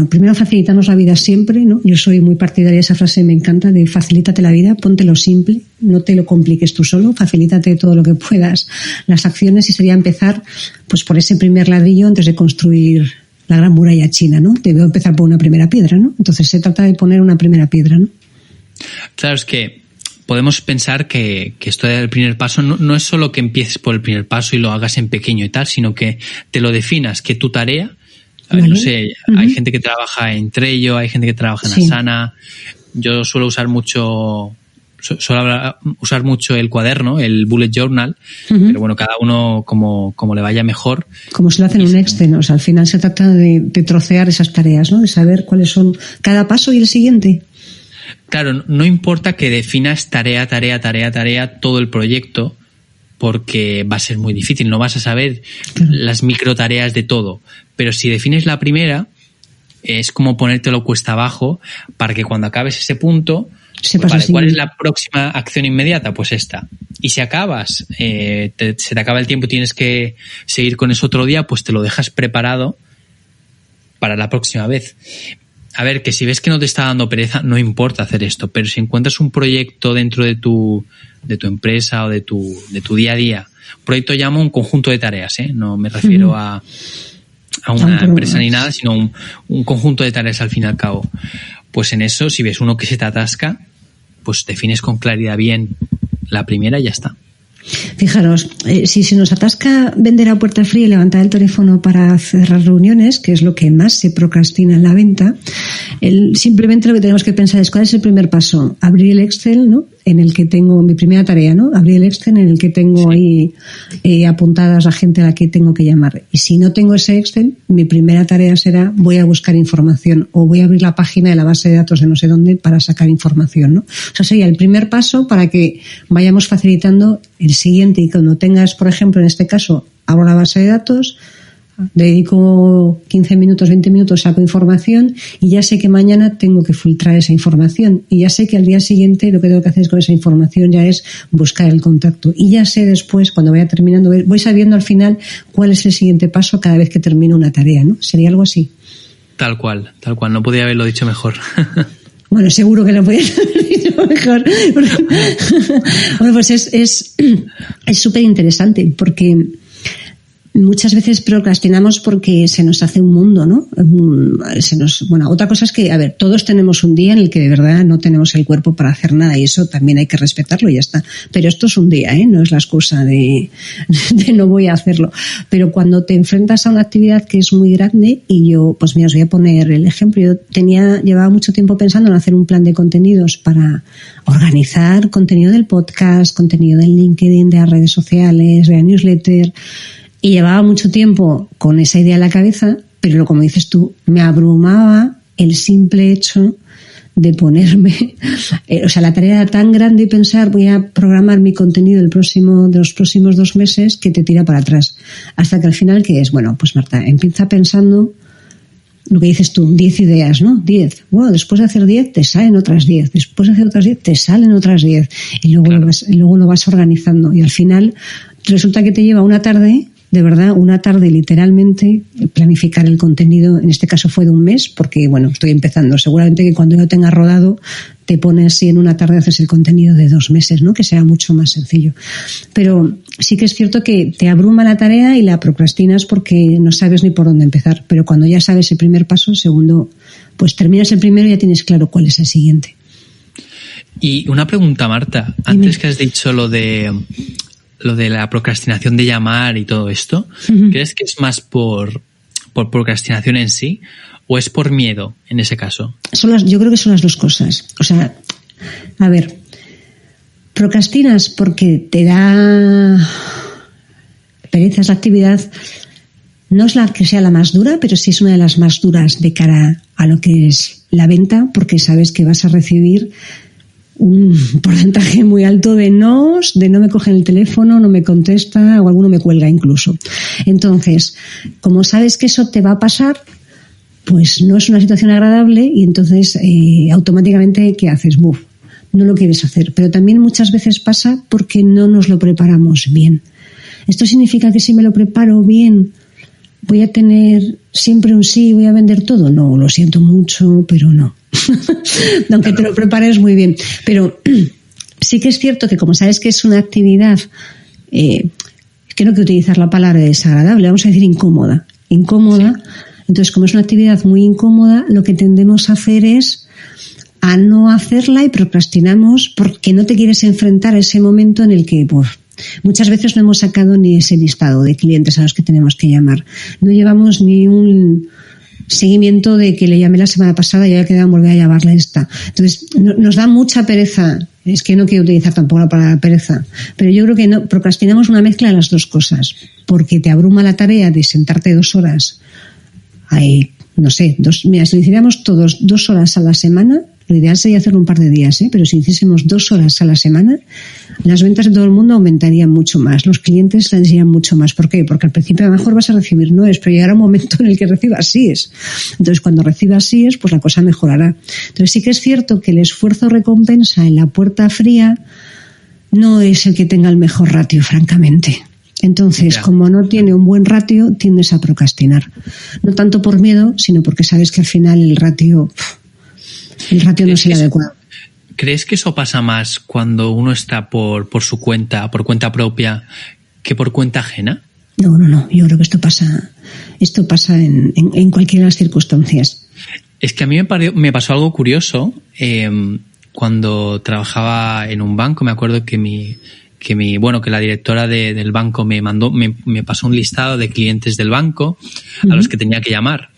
primero facilitarnos la vida siempre, ¿no? Yo soy muy partidaria de esa frase, me encanta, de facilítate la vida, póntelo simple, no te lo compliques tú solo, facilítate todo lo que puedas las acciones, y sería empezar pues por ese primer ladrillo antes de construir la gran muralla china, ¿no? Debo empezar por una primera piedra, ¿no? Entonces se trata de poner una primera piedra, ¿no? Claro, es que podemos pensar que esto del primer paso no es solo que empieces por el primer paso y lo hagas en pequeño y tal, sino que te lo definas, que tu tarea, ¿vale? No sé, hay gente que trabaja en Trello, hay gente que trabaja en Asana. Yo suelo usar mucho el cuaderno, el bullet journal, pero bueno, cada uno como le vaya mejor. Como se lo hace en un Excel, o sea, al final se trata de trocear esas tareas, ¿no? De saber cuáles son cada paso y el siguiente. Claro, no importa que definas tarea todo el proyecto, porque va a ser muy difícil, no vas a saber las micro tareas de todo, pero si defines la primera, es como ponértelo cuesta abajo para que cuando acabes ese punto, ¿cuál es la próxima acción inmediata? Pues esta. Y si acabas, se te acaba el tiempo y tienes que seguir con eso otro día, pues te lo dejas preparado para la próxima vez. A ver, que si ves que no te está dando pereza, no importa hacer esto, pero si encuentras un proyecto dentro de tu empresa o de tu día a día, proyecto llamo un conjunto de tareas, no me refiero a una empresa ni nada, sino un conjunto de tareas al fin y al cabo. Pues en eso, si ves uno que se te atasca, pues defines con claridad bien la primera y ya está. Fijaros, si se nos atasca vender a puerta fría y levantar el teléfono para cerrar reuniones, que es lo que más se procrastina en la venta, simplemente lo que tenemos que pensar es cuál es el primer paso. Abrir el Excel, ¿no? En el que tengo mi primera tarea, ¿no? Abrir el Excel en el que tengo ahí apuntadas la gente a la que tengo que llamar. Y si no tengo ese Excel, mi primera tarea será voy a buscar información o voy a abrir la página de la base de datos de no sé dónde para sacar información, ¿no? O sea, sería el primer paso para que vayamos facilitando el siguiente, y cuando tengas, por ejemplo, en este caso, abro la base de datos, dedico 15 minutos, 20 minutos, saco información y ya sé que mañana tengo que filtrar esa información y ya sé que al día siguiente lo que tengo que hacer con esa información ya es buscar el contacto y ya sé después, cuando vaya terminando, voy sabiendo al final cuál es el siguiente paso cada vez que termino una tarea, ¿no? ¿Sería algo así? Tal cual, no podía haberlo dicho mejor. Bueno, seguro que lo podías haber dicho mejor. Bueno, pues es súper interesante porque muchas veces procrastinamos porque se nos hace un mundo, ¿no? Otra cosa es que, a ver, todos tenemos un día en el que de verdad no tenemos el cuerpo para hacer nada y eso también hay que respetarlo y ya está. Pero esto es un día, no es la excusa de no voy a hacerlo. Pero cuando te enfrentas a una actividad que es muy grande y yo, pues mira, os voy a poner el ejemplo. Yo llevaba mucho tiempo pensando en hacer un plan de contenidos para organizar contenido del podcast, contenido del LinkedIn, de las redes sociales, de la newsletter. Y llevaba mucho tiempo con esa idea en la cabeza, pero como dices tú, me abrumaba el simple hecho de ponerme, la tarea era tan grande y pensar, voy a programar mi contenido de los próximos 2 meses, que te tira para atrás. Hasta que al final, ¿qué es? Bueno, pues Marta, empieza pensando lo que dices tú, 10 ideas, ¿no? 10. Bueno, después de hacer 10 te salen otras 10. Después de hacer otras 10 te salen otras 10. Y luego, claro, luego lo vas organizando. Y al final resulta que te lleva una tarde, de verdad, una tarde literalmente, planificar el contenido. En este caso fue de 1 mes, porque, bueno, estoy empezando. Seguramente que cuando lo tengas rodado te pones y en una tarde haces el contenido de 2 meses, ¿no? Que será mucho más sencillo. Pero sí que es cierto que te abruma la tarea y la procrastinas porque no sabes ni por dónde empezar. Pero cuando ya sabes el primer paso, el segundo, pues terminas el primero y ya tienes claro cuál es el siguiente. Y una pregunta, Marta. Antes que has dicho lo de la procrastinación de llamar y todo esto, ¿crees que es más por procrastinación en sí o es por miedo en ese caso? Yo creo que son las dos cosas. O sea, a ver, procrastinas porque te da pereza la actividad. No es la que sea la más dura, pero sí es una de las más duras de cara a lo que es la venta, porque sabes que vas a recibir un porcentaje muy alto de no me cogen el teléfono, no me contesta o alguno me cuelga incluso. Entonces, como sabes que eso te va a pasar, pues no es una situación agradable y entonces automáticamente ¿qué haces? No lo quieres hacer. Pero también muchas veces pasa porque no nos lo preparamos bien. ¿Esto significa que si me lo preparo bien voy a tener siempre un sí, voy a vender todo? No, lo siento mucho, pero no. Aunque te lo prepares muy bien. Pero sí que es cierto que como sabes que es una actividad, que no quiero utilizar la palabra desagradable, vamos a decir incómoda. Sí. Entonces, como es una actividad muy incómoda, lo que tendemos a hacer es a no hacerla y procrastinamos porque no te quieres enfrentar a ese momento en el que muchas veces no hemos sacado ni ese listado de clientes a los que tenemos que llamar. No llevamos ni un seguimiento de que le llamé la semana pasada y había quedado volver a llamarle esta. Entonces, nos da mucha pereza. Es que no quiero utilizar tampoco la palabra pereza, pero yo creo que procrastinamos una mezcla de las dos cosas, porque te abruma la tarea de sentarte 2 horas. Si lo hiciéramos todos 2 horas a la semana, lo ideal sería hacerlo un par de días, pero si hiciésemos 2 horas a la semana, las ventas de todo el mundo aumentarían mucho más, los clientes les irían mucho más. ¿Por qué? Porque al principio a lo mejor vas a recibir noes, pero llegará un momento en el que recibas síes. Entonces, cuando recibas síes, pues la cosa mejorará. Entonces, sí que es cierto que el esfuerzo recompensa en la puerta fría no es el que tenga el mejor ratio, francamente. Entonces, como no tiene un buen ratio, tiendes a procrastinar. No tanto por miedo, sino porque sabes que al final el ratio no es el adecuado. ¿Crees que eso pasa más cuando uno está por su cuenta, por cuenta propia, que por cuenta ajena? No. Yo creo que esto pasa en cualquiera de las circunstancias. Es que a mí me pasó algo curioso. Cuando trabajaba en un banco, me acuerdo que la directora del banco me pasó un listado de clientes del banco a los que tenía que llamar.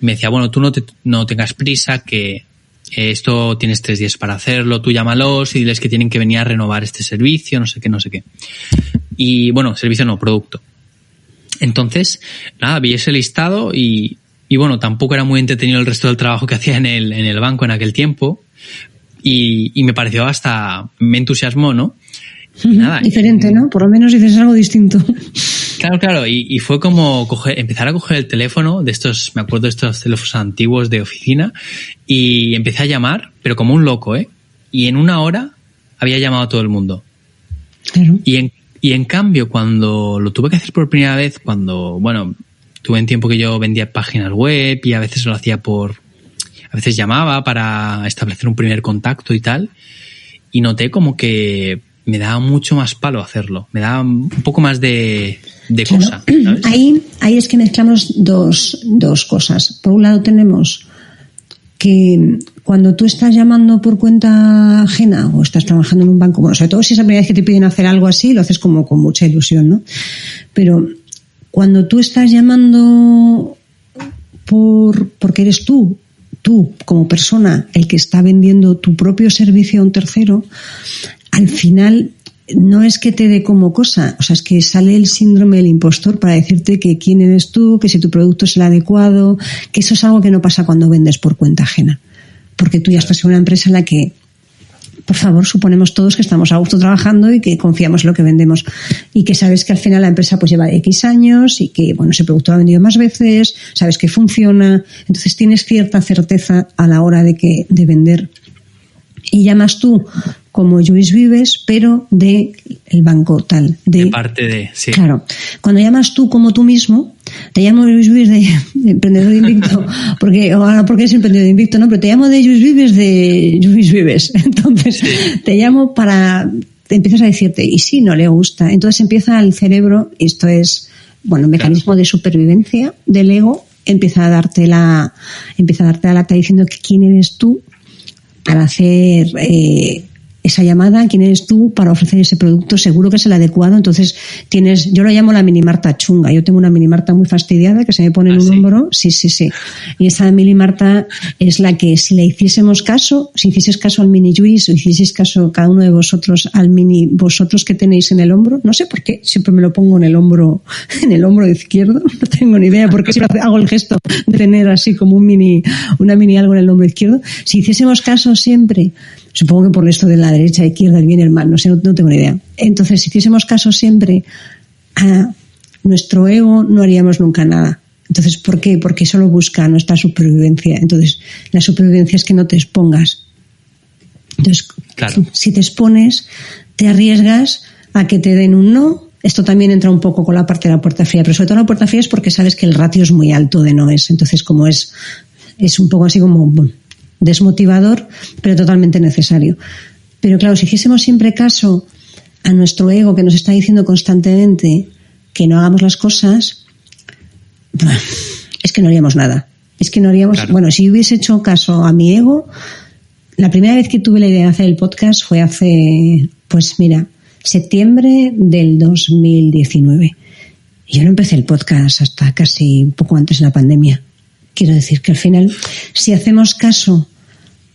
Y me decía, tú no tengas prisa, que esto tienes 3 días para hacerlo, tú llámalos y diles que tienen que venir a renovar este servicio, no sé qué. Y servicio no, producto. Entonces, vi ese listado y tampoco era muy entretenido el resto del trabajo que hacía en el banco en aquel tiempo y me pareció me entusiasmó, ¿no? Diferente, ¿no? Por lo menos dices algo distinto. Claro, y fue como empezar a coger el teléfono de estos, me acuerdo de estos teléfonos antiguos de oficina, y empecé a llamar, pero como un loco, y en 1 hora había llamado a todo el mundo. Claro. Y en cambio, cuando lo tuve que hacer por primera vez, tuve un tiempo que yo vendía páginas web y a veces lo hacía a veces llamaba para establecer un primer contacto y tal, y noté como que me daba mucho más palo hacerlo, me daba un poco más de cosa, ¿sabes? Ahí es que mezclamos dos cosas. Por un lado tenemos que cuando tú estás llamando por cuenta ajena o estás trabajando en un banco, sobre todo si es la primera vez que te piden hacer algo así, lo haces como con mucha ilusión, ¿no? Pero cuando tú estás llamando porque eres tú como persona el que está vendiendo tu propio servicio a un tercero, al final no es que te dé como cosa, es que sale el síndrome del impostor para decirte que quién eres tú, que si tu producto es el adecuado, que eso es algo que no pasa cuando vendes por cuenta ajena. porque tú ya estás en una empresa en la que, por favor, suponemos todos que estamos a gusto trabajando y que confiamos en lo que vendemos y que sabes que al final la empresa pues lleva X años y que, bueno, ese producto lo ha vendido más veces, sabes que funciona, entonces tienes cierta certeza a la hora de vender. Y llamas tú como Lluís Vives, pero de el banco tal. De parte de, sí. Claro. Cuando llamas tú como tú mismo, te llamo Lluís Vives de Emprendedor de Invicto, porque es Emprendedor de Invicto, no, pero te llamo de Lluís Vives de Lluís Vives. Entonces, te llamo empiezas a decirte, y si no le gusta. Entonces empieza el cerebro, esto es, bueno, un mecanismo de supervivencia del ego, empieza a darte la lata diciendo que quién eres tú para hacer esa llamada, quién eres tú para ofrecer ese producto, seguro que es el adecuado. Entonces yo lo llamo la mini Marta chunga. Yo tengo una mini Marta muy fastidiada que se me pone en un hombro. Sí. Y esa mini Marta es la que si le hiciésemos caso, si hicieses caso al mini Lluís o hicieseis caso cada uno de vosotros al mini vosotros que tenéis en el hombro, no sé por qué, siempre me lo pongo en el hombro izquierdo, no tengo ni idea por qué siempre hago el gesto de tener así como una mini algo en el hombro izquierdo. Si hiciésemos caso siempre, supongo que por esto de la derecha, izquierda, el bien y el mal, no sé, no tengo ni idea. Entonces, si hiciésemos caso siempre a nuestro ego, no haríamos nunca nada. Entonces, ¿por qué? Porque solo busca nuestra supervivencia. Entonces, la supervivencia es que no te expongas. Entonces, claro, si te expones, te arriesgas a que te den un no. Esto también entra un poco con la parte de la puerta fría, pero sobre todo la puerta fría es porque sabes que el ratio es muy alto de noes. Entonces, como es un poco así como desmotivador, pero totalmente necesario. Pero claro, si hiciésemos siempre caso a nuestro ego que nos está diciendo constantemente que no hagamos las cosas, es que no haríamos nada. Es que no haríamos... Claro. Bueno, si hubiese hecho caso a mi ego, la primera vez que tuve la idea de hacer el podcast fue hace, pues mira, septiembre del 2019. Y yo no empecé el podcast hasta casi un poco antes de la pandemia. Quiero decir que al final, si hacemos caso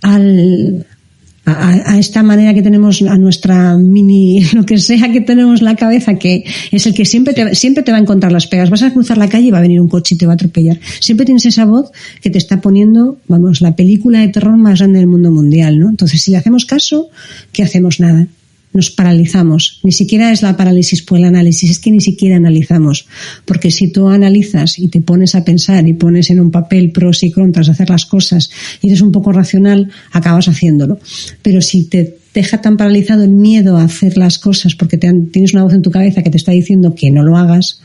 a esta manera que tenemos, a nuestra mini, lo que sea que tenemos en la cabeza, que es el que siempre te va a encontrar las pegas. Vas a cruzar la calle y va a venir un coche y te va a atropellar. Siempre tienes esa voz que te está poniendo, vamos, la película de terror más grande del mundo mundial, ¿no? Entonces, si le hacemos caso, ¿qué hacemos? Nada. Nos paralizamos. Ni siquiera es la parálisis por el análisis, es que ni siquiera analizamos. Porque si tú analizas y te pones a pensar y pones en un papel pros y contras de hacer las cosas y eres un poco racional, acabas haciéndolo. Pero si te deja tan paralizado el miedo a hacer las cosas porque tienes una voz en tu cabeza que te está diciendo que no lo hagas,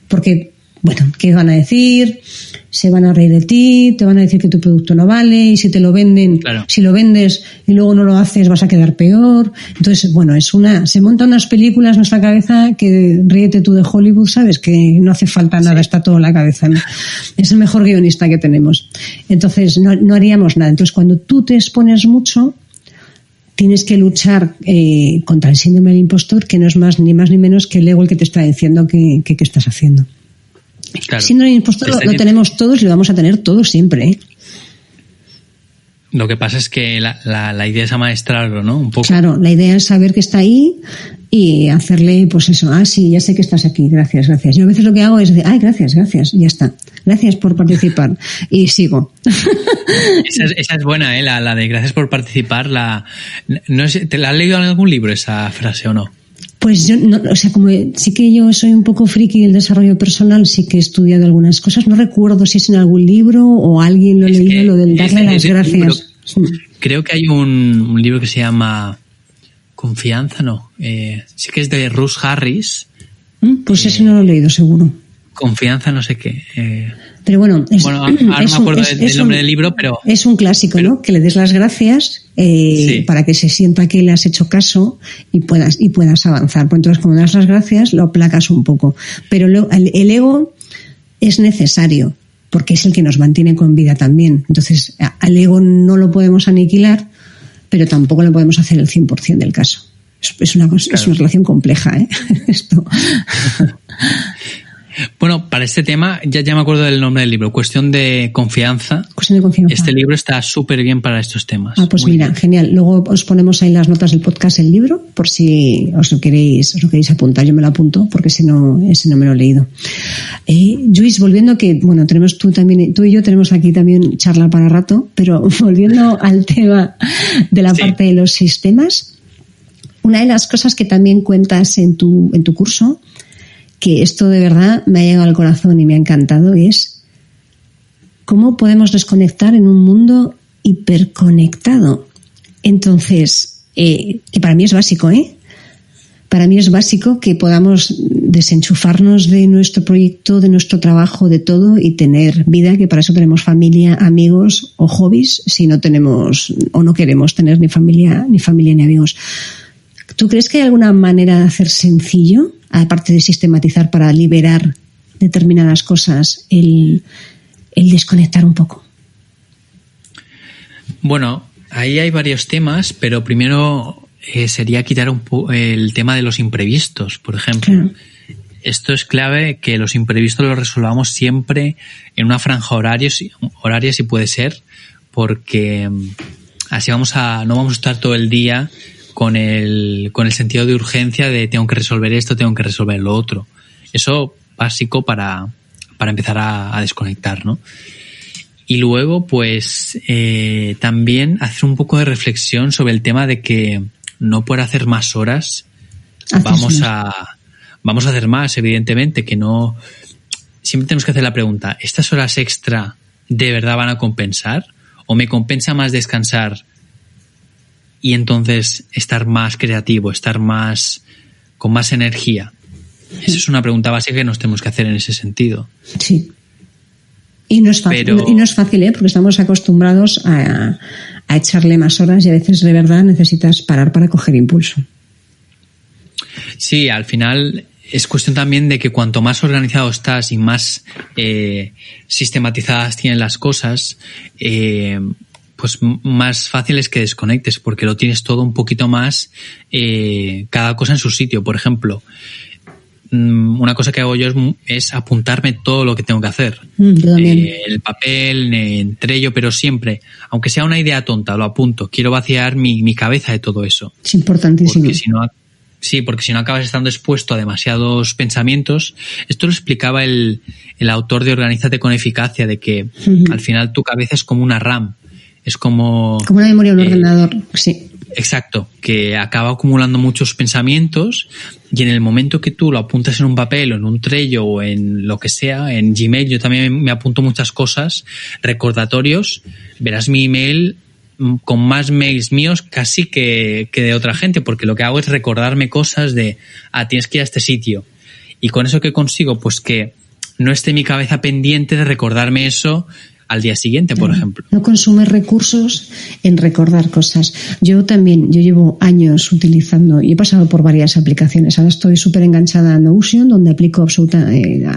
porque, bueno, ¿qué van a decir? Se van a reír de ti, te van a decir que tu producto no vale, y si te lo venden, claro, si lo vendes y luego no lo haces vas a quedar peor. Entonces, bueno, se montan unas películas en nuestra cabeza que ríete tú de Hollywood, ¿sabes? Que no hace falta nada, está todo en la cabeza, ¿no? Es el mejor guionista que tenemos. Entonces, no haríamos nada. Entonces, cuando tú te expones mucho, tienes que luchar contra el síndrome del impostor, que no es más ni menos que el ego el que te está diciendo que estás haciendo. Claro. Síndrome de impostor lo tenemos todos y lo vamos a tener todos siempre, ¿eh? Lo que pasa es que la idea es amaestrarlo, ¿no? Un poco. Claro, la idea es saber que está ahí y hacerle, pues eso, sí, ya sé que estás aquí, gracias. Yo a veces lo que hago es decir, gracias, ya está. Gracias por participar. Y sigo. Esa es buena, la de gracias por participar. No sé, ¿te la has leído en algún libro esa frase o no? Pues yo, no, o sea, como sí que yo soy un poco friki del desarrollo personal, sí que he estudiado algunas cosas. No recuerdo si es en algún libro o alguien lo ha leído, lo del darle las gracias. Libro, creo que hay un libro que se llama Confianza, ¿no? Sí que es de Russ Harris. Pues ese no lo he leído, seguro. Confianza, no sé qué. Pero bueno, ahora no me acuerdo del nombre del libro, pero... Es un clásico, ¿no? Que le des las gracias sí, para que se sienta que le has hecho caso y puedas avanzar. Pues entonces, como das las gracias, lo aplacas un poco. Pero el ego es necesario, porque es el que nos mantiene con vida también. Entonces, al ego no lo podemos aniquilar, pero tampoco le podemos hacer el 100% del caso. Es una relación compleja, ¿eh? Esto... Bueno, para este tema, ya me acuerdo del nombre del libro, Cuestión de Confianza. Cuestión de Confianza. Este libro está súper bien para estos temas. Pues muy mira, bien. Genial. Luego os ponemos ahí en las notas del podcast el libro, por si os lo queréis apuntar. Yo me lo apunto, porque ese no me lo he leído. Lluís, volviendo que, bueno, tenemos tú y yo tenemos aquí también charla para rato, pero volviendo al tema de la parte de los sistemas, una de las cosas que también cuentas en tu curso, que esto de verdad me ha llegado al corazón y me ha encantado, es cómo podemos desconectar en un mundo hiperconectado. Entonces, que para mí es básico, Para mí es básico que podamos desenchufarnos de nuestro proyecto, de nuestro trabajo, de todo, y tener vida, que para eso tenemos familia, amigos o hobbies, si no tenemos o no queremos tener ni familia ni amigos. ¿Tú crees que hay alguna manera de hacer sencillo, aparte de sistematizar para liberar determinadas cosas, el desconectar un poco? Bueno, ahí hay varios temas, pero primero sería quitar el tema de los imprevistos, por ejemplo. Claro. Esto es clave, que los imprevistos los resolvamos siempre en una franja horaria si puede ser, porque así no vamos a estar todo el día con el sentido de urgencia de tengo que resolver esto, tengo que resolver lo otro. Eso básico para empezar a desconectar, ¿no? Y luego, pues, también hacer un poco de reflexión sobre el tema de que no por hacer más horas vamos a hacer más, evidentemente, que no. Siempre tenemos que hacer la pregunta, ¿estas horas extra de verdad van a compensar? ¿O me compensa más descansar y entonces estar más creativo, estar con más energía? Esa es una pregunta básica que nos tenemos que hacer en ese sentido. Sí. Y no es fácil, porque estamos acostumbrados a echarle más horas y a veces de verdad necesitas parar para coger impulso. Sí, al final es cuestión también de que cuanto más organizado estás y más sistematizadas tienen las cosas, pues más fácil es que desconectes, porque lo tienes todo un poquito más, cada cosa en su sitio. Por ejemplo, una cosa que hago yo es apuntarme todo lo que tengo que hacer. El papel, entre ello, pero siempre, aunque sea una idea tonta, lo apunto. Quiero vaciar mi cabeza de todo eso. Es importantísimo. Porque si no acabas estando expuesto a demasiados pensamientos. Esto lo explicaba el autor de Organízate con Eficacia, de que al final tu cabeza es como una RAM. Es como una memoria de un ordenador, sí. Exacto, que acaba acumulando muchos pensamientos, y en el momento que tú lo apuntas en un papel o en un Trello o en lo que sea, en Gmail, yo también me apunto muchas cosas, recordatorios, verás mi email con más mails míos casi que de otra gente, porque lo que hago es recordarme cosas de, tienes que ir a este sitio. Y con eso, ¿qué consigo? Pues que no esté mi cabeza pendiente de recordarme eso al día siguiente, por ejemplo. No consumes recursos en recordar cosas. Yo llevo años utilizando y he pasado por varias aplicaciones. Ahora estoy súper enganchada a Notion, donde aplico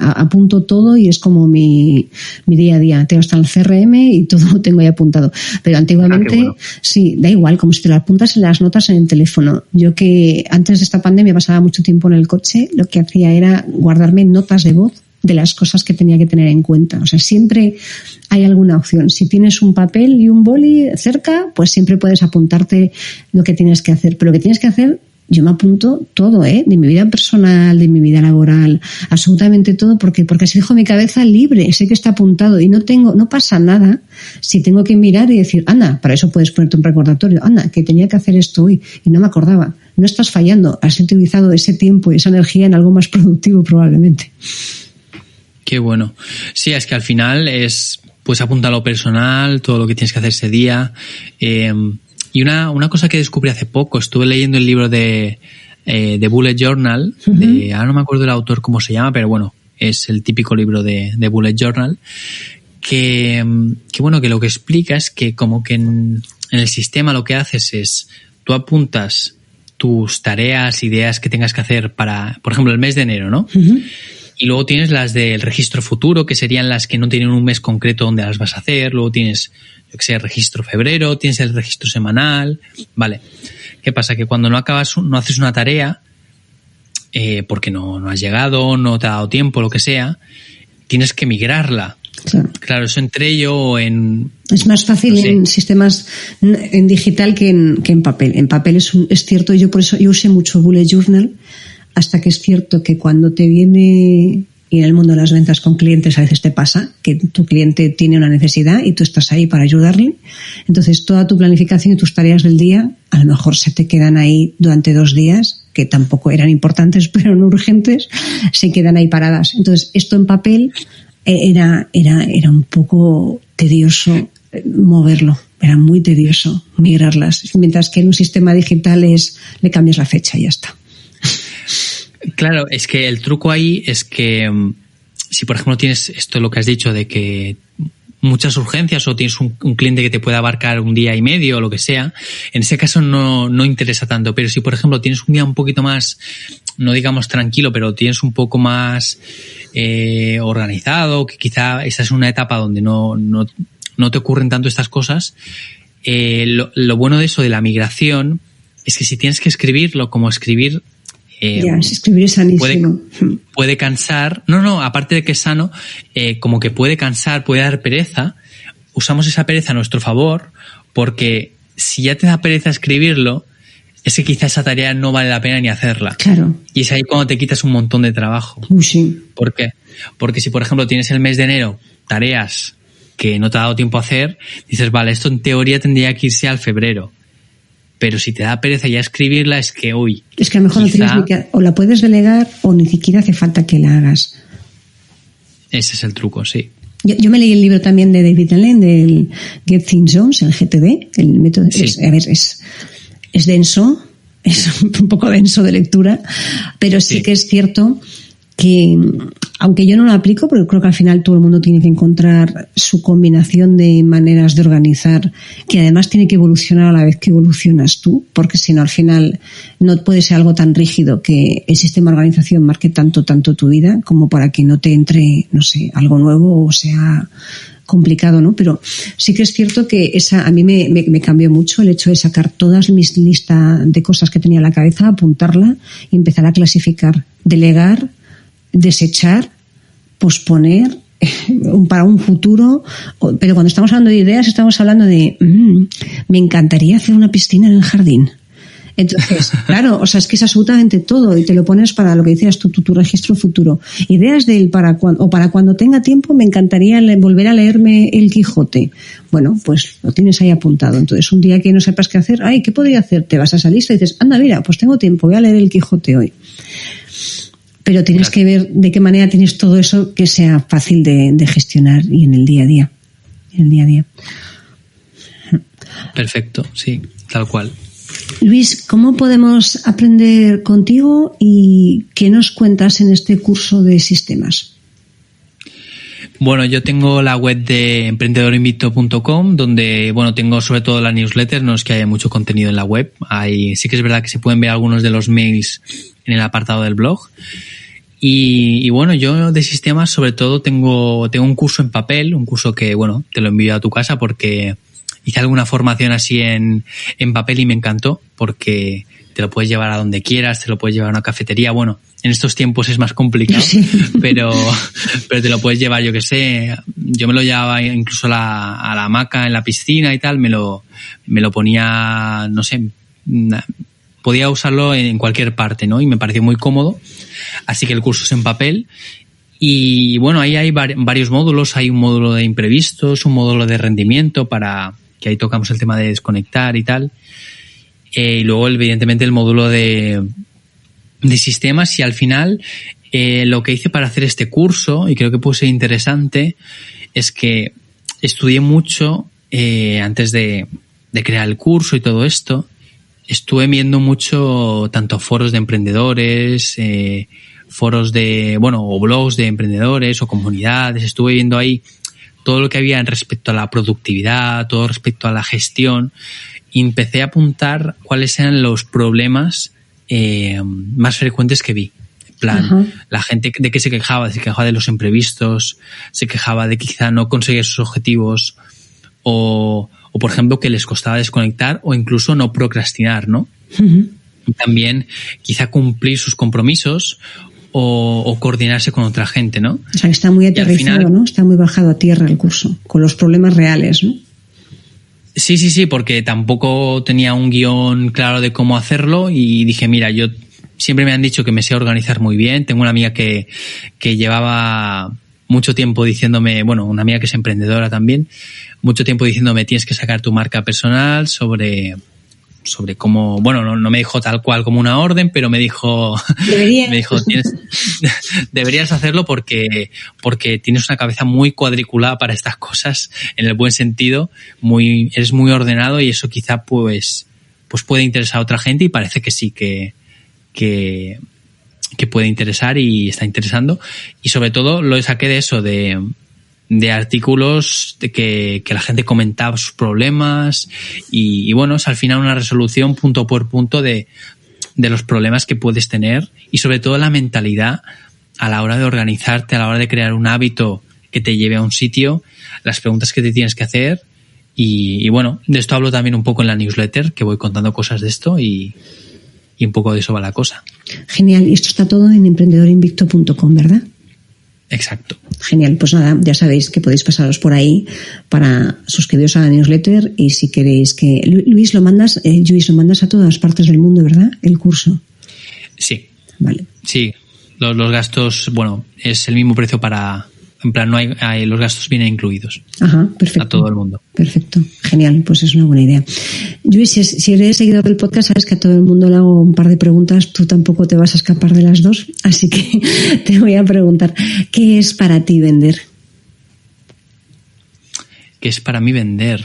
apunto todo y es como mi día a día. Tengo hasta el CRM y todo lo tengo ahí apuntado. Pero antiguamente, bueno. Sí, da igual, como si te lo apuntas en las notas en el teléfono. Yo, que antes de esta pandemia pasaba mucho tiempo en el coche, lo que hacía era guardarme notas de voz de las cosas que tenía que tener en cuenta. O sea, siempre hay alguna opción. Si tienes un papel y un boli cerca, pues siempre puedes apuntarte lo que tienes que hacer. Pero lo que tienes que hacer, yo me apunto todo, de mi vida personal, de mi vida laboral, absolutamente todo, porque así dejo mi cabeza libre, sé que está apuntado y no pasa nada si tengo que mirar y decir, anda, para eso puedes ponerte un recordatorio, anda, que tenía que hacer esto hoy y no me acordaba. No estás fallando, has utilizado ese tiempo y esa energía en algo más productivo probablemente. Qué bueno. Sí, es que al final es, pues, apunta a lo personal, todo lo que tienes que hacer ese día. Y una cosa que descubrí hace poco, estuve leyendo el libro de Bullet Journal, ahora no me acuerdo el autor cómo se llama, pero bueno, es el típico libro de Bullet Journal, que lo que explica es que como que en el sistema lo que haces es, tú apuntas tus tareas, ideas que tengas que hacer para, por ejemplo, el mes de enero, ¿no? Y luego tienes las del registro futuro, que serían las que no tienen un mes concreto donde las vas a hacer. Luego tienes, el registro febrero, tienes el registro semanal. Vale. ¿Qué pasa? Que cuando no haces una tarea, porque no has llegado, no te ha dado tiempo, lo que sea, tienes que migrarla. Claro, eso entre ello o en... Es más fácil en sistemas en digital que en papel. En papel es cierto, yo por eso yo usé mucho Bullet Journal, hasta que es cierto que cuando te viene, y en el mundo de las ventas con clientes a veces te pasa, que tu cliente tiene una necesidad y tú estás ahí para ayudarle. Entonces toda tu planificación y tus tareas del día a lo mejor se te quedan ahí durante 2 días, que tampoco eran importantes pero no urgentes, se quedan ahí paradas. Entonces esto en papel era un poco tedioso moverlo, era muy tedioso migrarlas, mientras que en un sistema digital le cambias la fecha y ya está. Claro, es que el truco ahí es que si por ejemplo tienes esto lo que has dicho de que muchas urgencias o tienes un cliente que te puede abarcar 1 día y medio o lo que sea, en ese caso no interesa tanto, pero si por ejemplo tienes un día un poquito más, no digamos tranquilo, pero tienes un poco más organizado, que quizá esa es una etapa donde no te ocurren tanto estas cosas, lo bueno de eso de la migración es que si tienes que escribirlo, como escribir escribir es sanísimo. Puede cansar. No, aparte de que es sano, como que puede cansar, puede dar pereza. Usamos esa pereza a nuestro favor, porque si ya te da pereza escribirlo, es que quizá esa tarea no vale la pena ni hacerla. Claro. Y es ahí cuando te quitas un montón de trabajo. Sí. ¿Por qué? Porque si, por ejemplo, tienes el mes de enero tareas que no te ha dado tiempo a hacer, dices, vale, esto en teoría tendría que irse al febrero. Pero si te da pereza ya escribirla, es que, es que a lo mejor quizá, no tienes ni que, o la puedes delegar o ni siquiera hace falta que la hagas. Ese es el truco, sí. Yo me leí el libro también de David Allen, del Get Things Done, el GTD, el método. Sí. Es denso, es un poco denso de lectura, pero sí que es cierto que, aunque yo no lo aplico, porque creo que al final todo el mundo tiene que encontrar su combinación de maneras de organizar, que además tiene que evolucionar a la vez que evolucionas tú, porque si no al final no puede ser algo tan rígido que el sistema de organización marque tanto tu vida como para que no te entre, no sé, algo nuevo o sea complicado, ¿no? Pero sí que es cierto que a mí me cambió mucho el hecho de sacar todas mis listas de cosas que tenía en la cabeza, apuntarla y empezar a clasificar, delegar, desechar, posponer para un futuro. Pero cuando estamos hablando de ideas, estamos hablando de me encantaría hacer una piscina en el jardín. Entonces, claro, o sea, es que es absolutamente todo y te lo pones para lo que decías tu registro futuro. Ideas del para cuando tenga tiempo me encantaría volver a leerme El Quijote. Bueno, pues lo tienes ahí apuntado. Entonces, un día que no sepas qué hacer, ¿qué podría hacer? Te vas a esa lista y dices, anda, mira, pues tengo tiempo, voy a leer El Quijote hoy. Pero tienes que ver de qué manera tienes todo eso que sea fácil de gestionar y en el día a día. Perfecto, sí, tal cual. Luis, ¿cómo podemos aprender contigo y qué nos cuentas en este curso de sistemas? Bueno, yo tengo la web de emprendedorinvicto.com donde, tengo sobre todo la newsletter, no es que haya mucho contenido en la web. Sí que es verdad que se pueden ver algunos de los mails en el apartado del blog. Y yo de sistemas sobre todo tengo un curso en papel, un curso que, te lo envío a tu casa porque hice alguna formación así en papel y me encantó porque te lo puedes llevar a donde quieras, te lo puedes llevar a una cafetería. Bueno, en estos tiempos es más complicado, sí. pero te lo puedes llevar, yo que sé. Yo me lo llevaba incluso a la hamaca en la piscina y tal, me lo ponía, no sé, podía usarlo en cualquier parte, ¿no? Y me pareció muy cómodo. Así que el curso es en papel. Y ahí hay varios módulos. Hay un módulo de imprevistos, un módulo de rendimiento que ahí tocamos el tema de desconectar y tal. Y luego, evidentemente, el módulo de sistemas. Y al final, lo que hice para hacer este curso, y creo que puede ser interesante, es que estudié mucho antes de crear el curso y todo esto. Estuve viendo mucho tanto foros de emprendedores, foros o blogs de emprendedores o comunidades. Estuve viendo ahí todo lo que había respecto a la productividad, todo respecto a la gestión, y empecé a apuntar cuáles eran los problemas más frecuentes que vi. En plan, la gente de qué se quejaba de los imprevistos, se quejaba de que quizá no conseguía sus objetivos o por ejemplo que les costaba desconectar o incluso no procrastinar, ¿no? Uh-huh. También quizá cumplir sus compromisos o coordinarse con otra gente, ¿no? O sea, que está muy aterrizado, final, ¿no? Está muy bajado a tierra el curso, con los problemas reales, ¿no? Sí, porque tampoco tenía un guión claro de cómo hacerlo y dije, mira, yo siempre me han dicho que me sé organizar muy bien. Tengo una amiga que llevaba mucho tiempo diciéndome, bueno, una amiga que es emprendedora también, mucho tiempo diciéndome tienes que sacar tu marca personal sobre cómo, bueno, no me dijo tal cual como una orden, pero me dijo deberías hacerlo porque tienes una cabeza muy cuadriculada para estas cosas, en el buen sentido, eres muy ordenado y eso quizá pues puede interesar a otra gente y parece que sí que puede interesar y está interesando. Y sobre todo lo saqué de eso, de artículos de que la gente comentaba sus problemas y bueno, es al final una resolución punto por punto de los problemas que puedes tener y sobre todo la mentalidad a la hora de organizarte, a la hora de crear un hábito que te lleve a un sitio, las preguntas que te tienes que hacer y bueno, de esto hablo también un poco en la newsletter, que voy contando cosas de esto y un poco de eso va la cosa. Genial, y esto está todo en emprendedorinvicto.com, ¿verdad? Exacto. Genial, pues nada, ya sabéis que podéis pasaros por ahí para suscribiros a la newsletter y si queréis que... Luis, lo mandas a todas partes del mundo, ¿verdad? El curso. Sí. Vale. Sí, los gastos, bueno, es el mismo precio para... En plan, no hay los gastos vienen incluidos. Ajá, perfecto. A todo el mundo. Perfecto, genial, pues es una buena idea. Luis, si eres seguidor del podcast, sabes que a todo el mundo le hago un par de preguntas, tú tampoco te vas a escapar de las dos, así que te voy a preguntar, ¿qué es para ti vender? ¿Qué es para mí vender?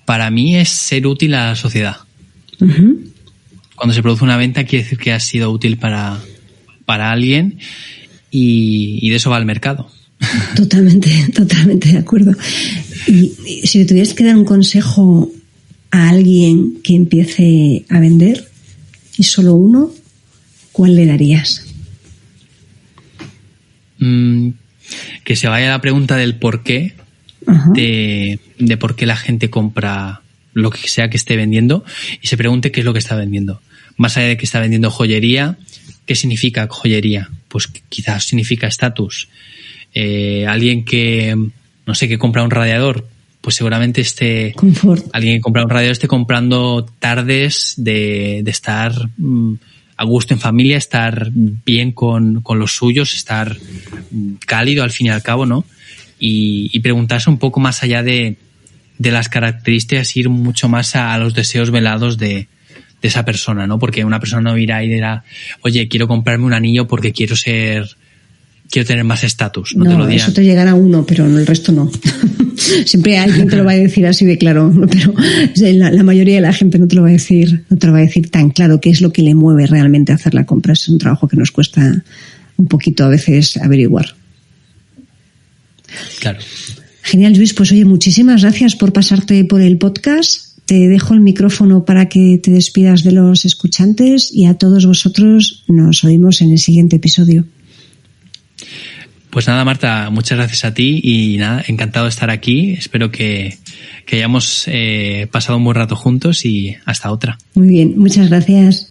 Para mí es ser útil a la sociedad. Uh-huh. Cuando se produce una venta quiere decir que has sido útil para alguien y de eso va el mercado. Totalmente de acuerdo. Y si le tuvieras que dar un consejo a alguien que empiece a vender, y solo uno, ¿cuál le darías? Que se vaya a la pregunta del por qué, de por qué la gente compra lo que sea que esté vendiendo y se pregunte qué es lo que está vendiendo. Más allá de que está vendiendo joyería, ¿qué significa joyería? Pues quizás significa estatus. Alguien que, no sé, que compra un radiador, pues seguramente confort. Alguien que compra un radiador esté comprando tardes de estar a gusto en familia, estar bien con los suyos, estar cálido al fin y al cabo, ¿no? Y preguntarse un poco más allá de las características, ir mucho más a los deseos velados de esa persona, ¿no? Porque una persona no irá y dirá, oye, quiero comprarme un anillo porque quiero tener más estatus. No te lo dirán. Eso te llegará a uno, pero el resto no. Siempre alguien te lo va a decir así de claro, pero la mayoría de la gente no te lo va a decir tan claro qué es lo que le mueve realmente a hacer la compra. Es un trabajo que nos cuesta un poquito a veces averiguar. Claro. Genial, Luis. Pues oye, muchísimas gracias por pasarte por el podcast. Te dejo el micrófono para que te despidas de los escuchantes y a todos vosotros nos oímos en el siguiente episodio. Pues nada, Marta, muchas gracias a ti y nada, encantado de estar aquí. Espero que hayamos pasado un buen rato juntos y hasta otra. Muy bien, muchas gracias.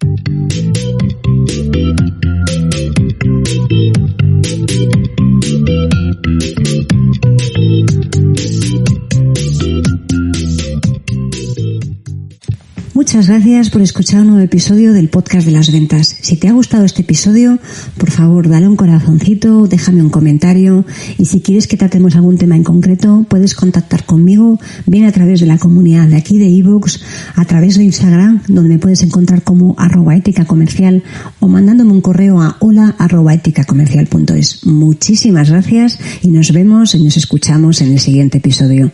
Muchas gracias por escuchar un nuevo episodio del podcast de las ventas. Si te ha gustado este episodio, por favor, dale un corazoncito, déjame un comentario y si quieres que tratemos algún tema en concreto, puedes contactar conmigo bien a través de la comunidad de aquí de iVoox, a través de Instagram, donde me puedes encontrar como @éticacomercial o mandándome un correo a hola@éticacomercial.es. Muchísimas gracias y nos vemos y nos escuchamos en el siguiente episodio.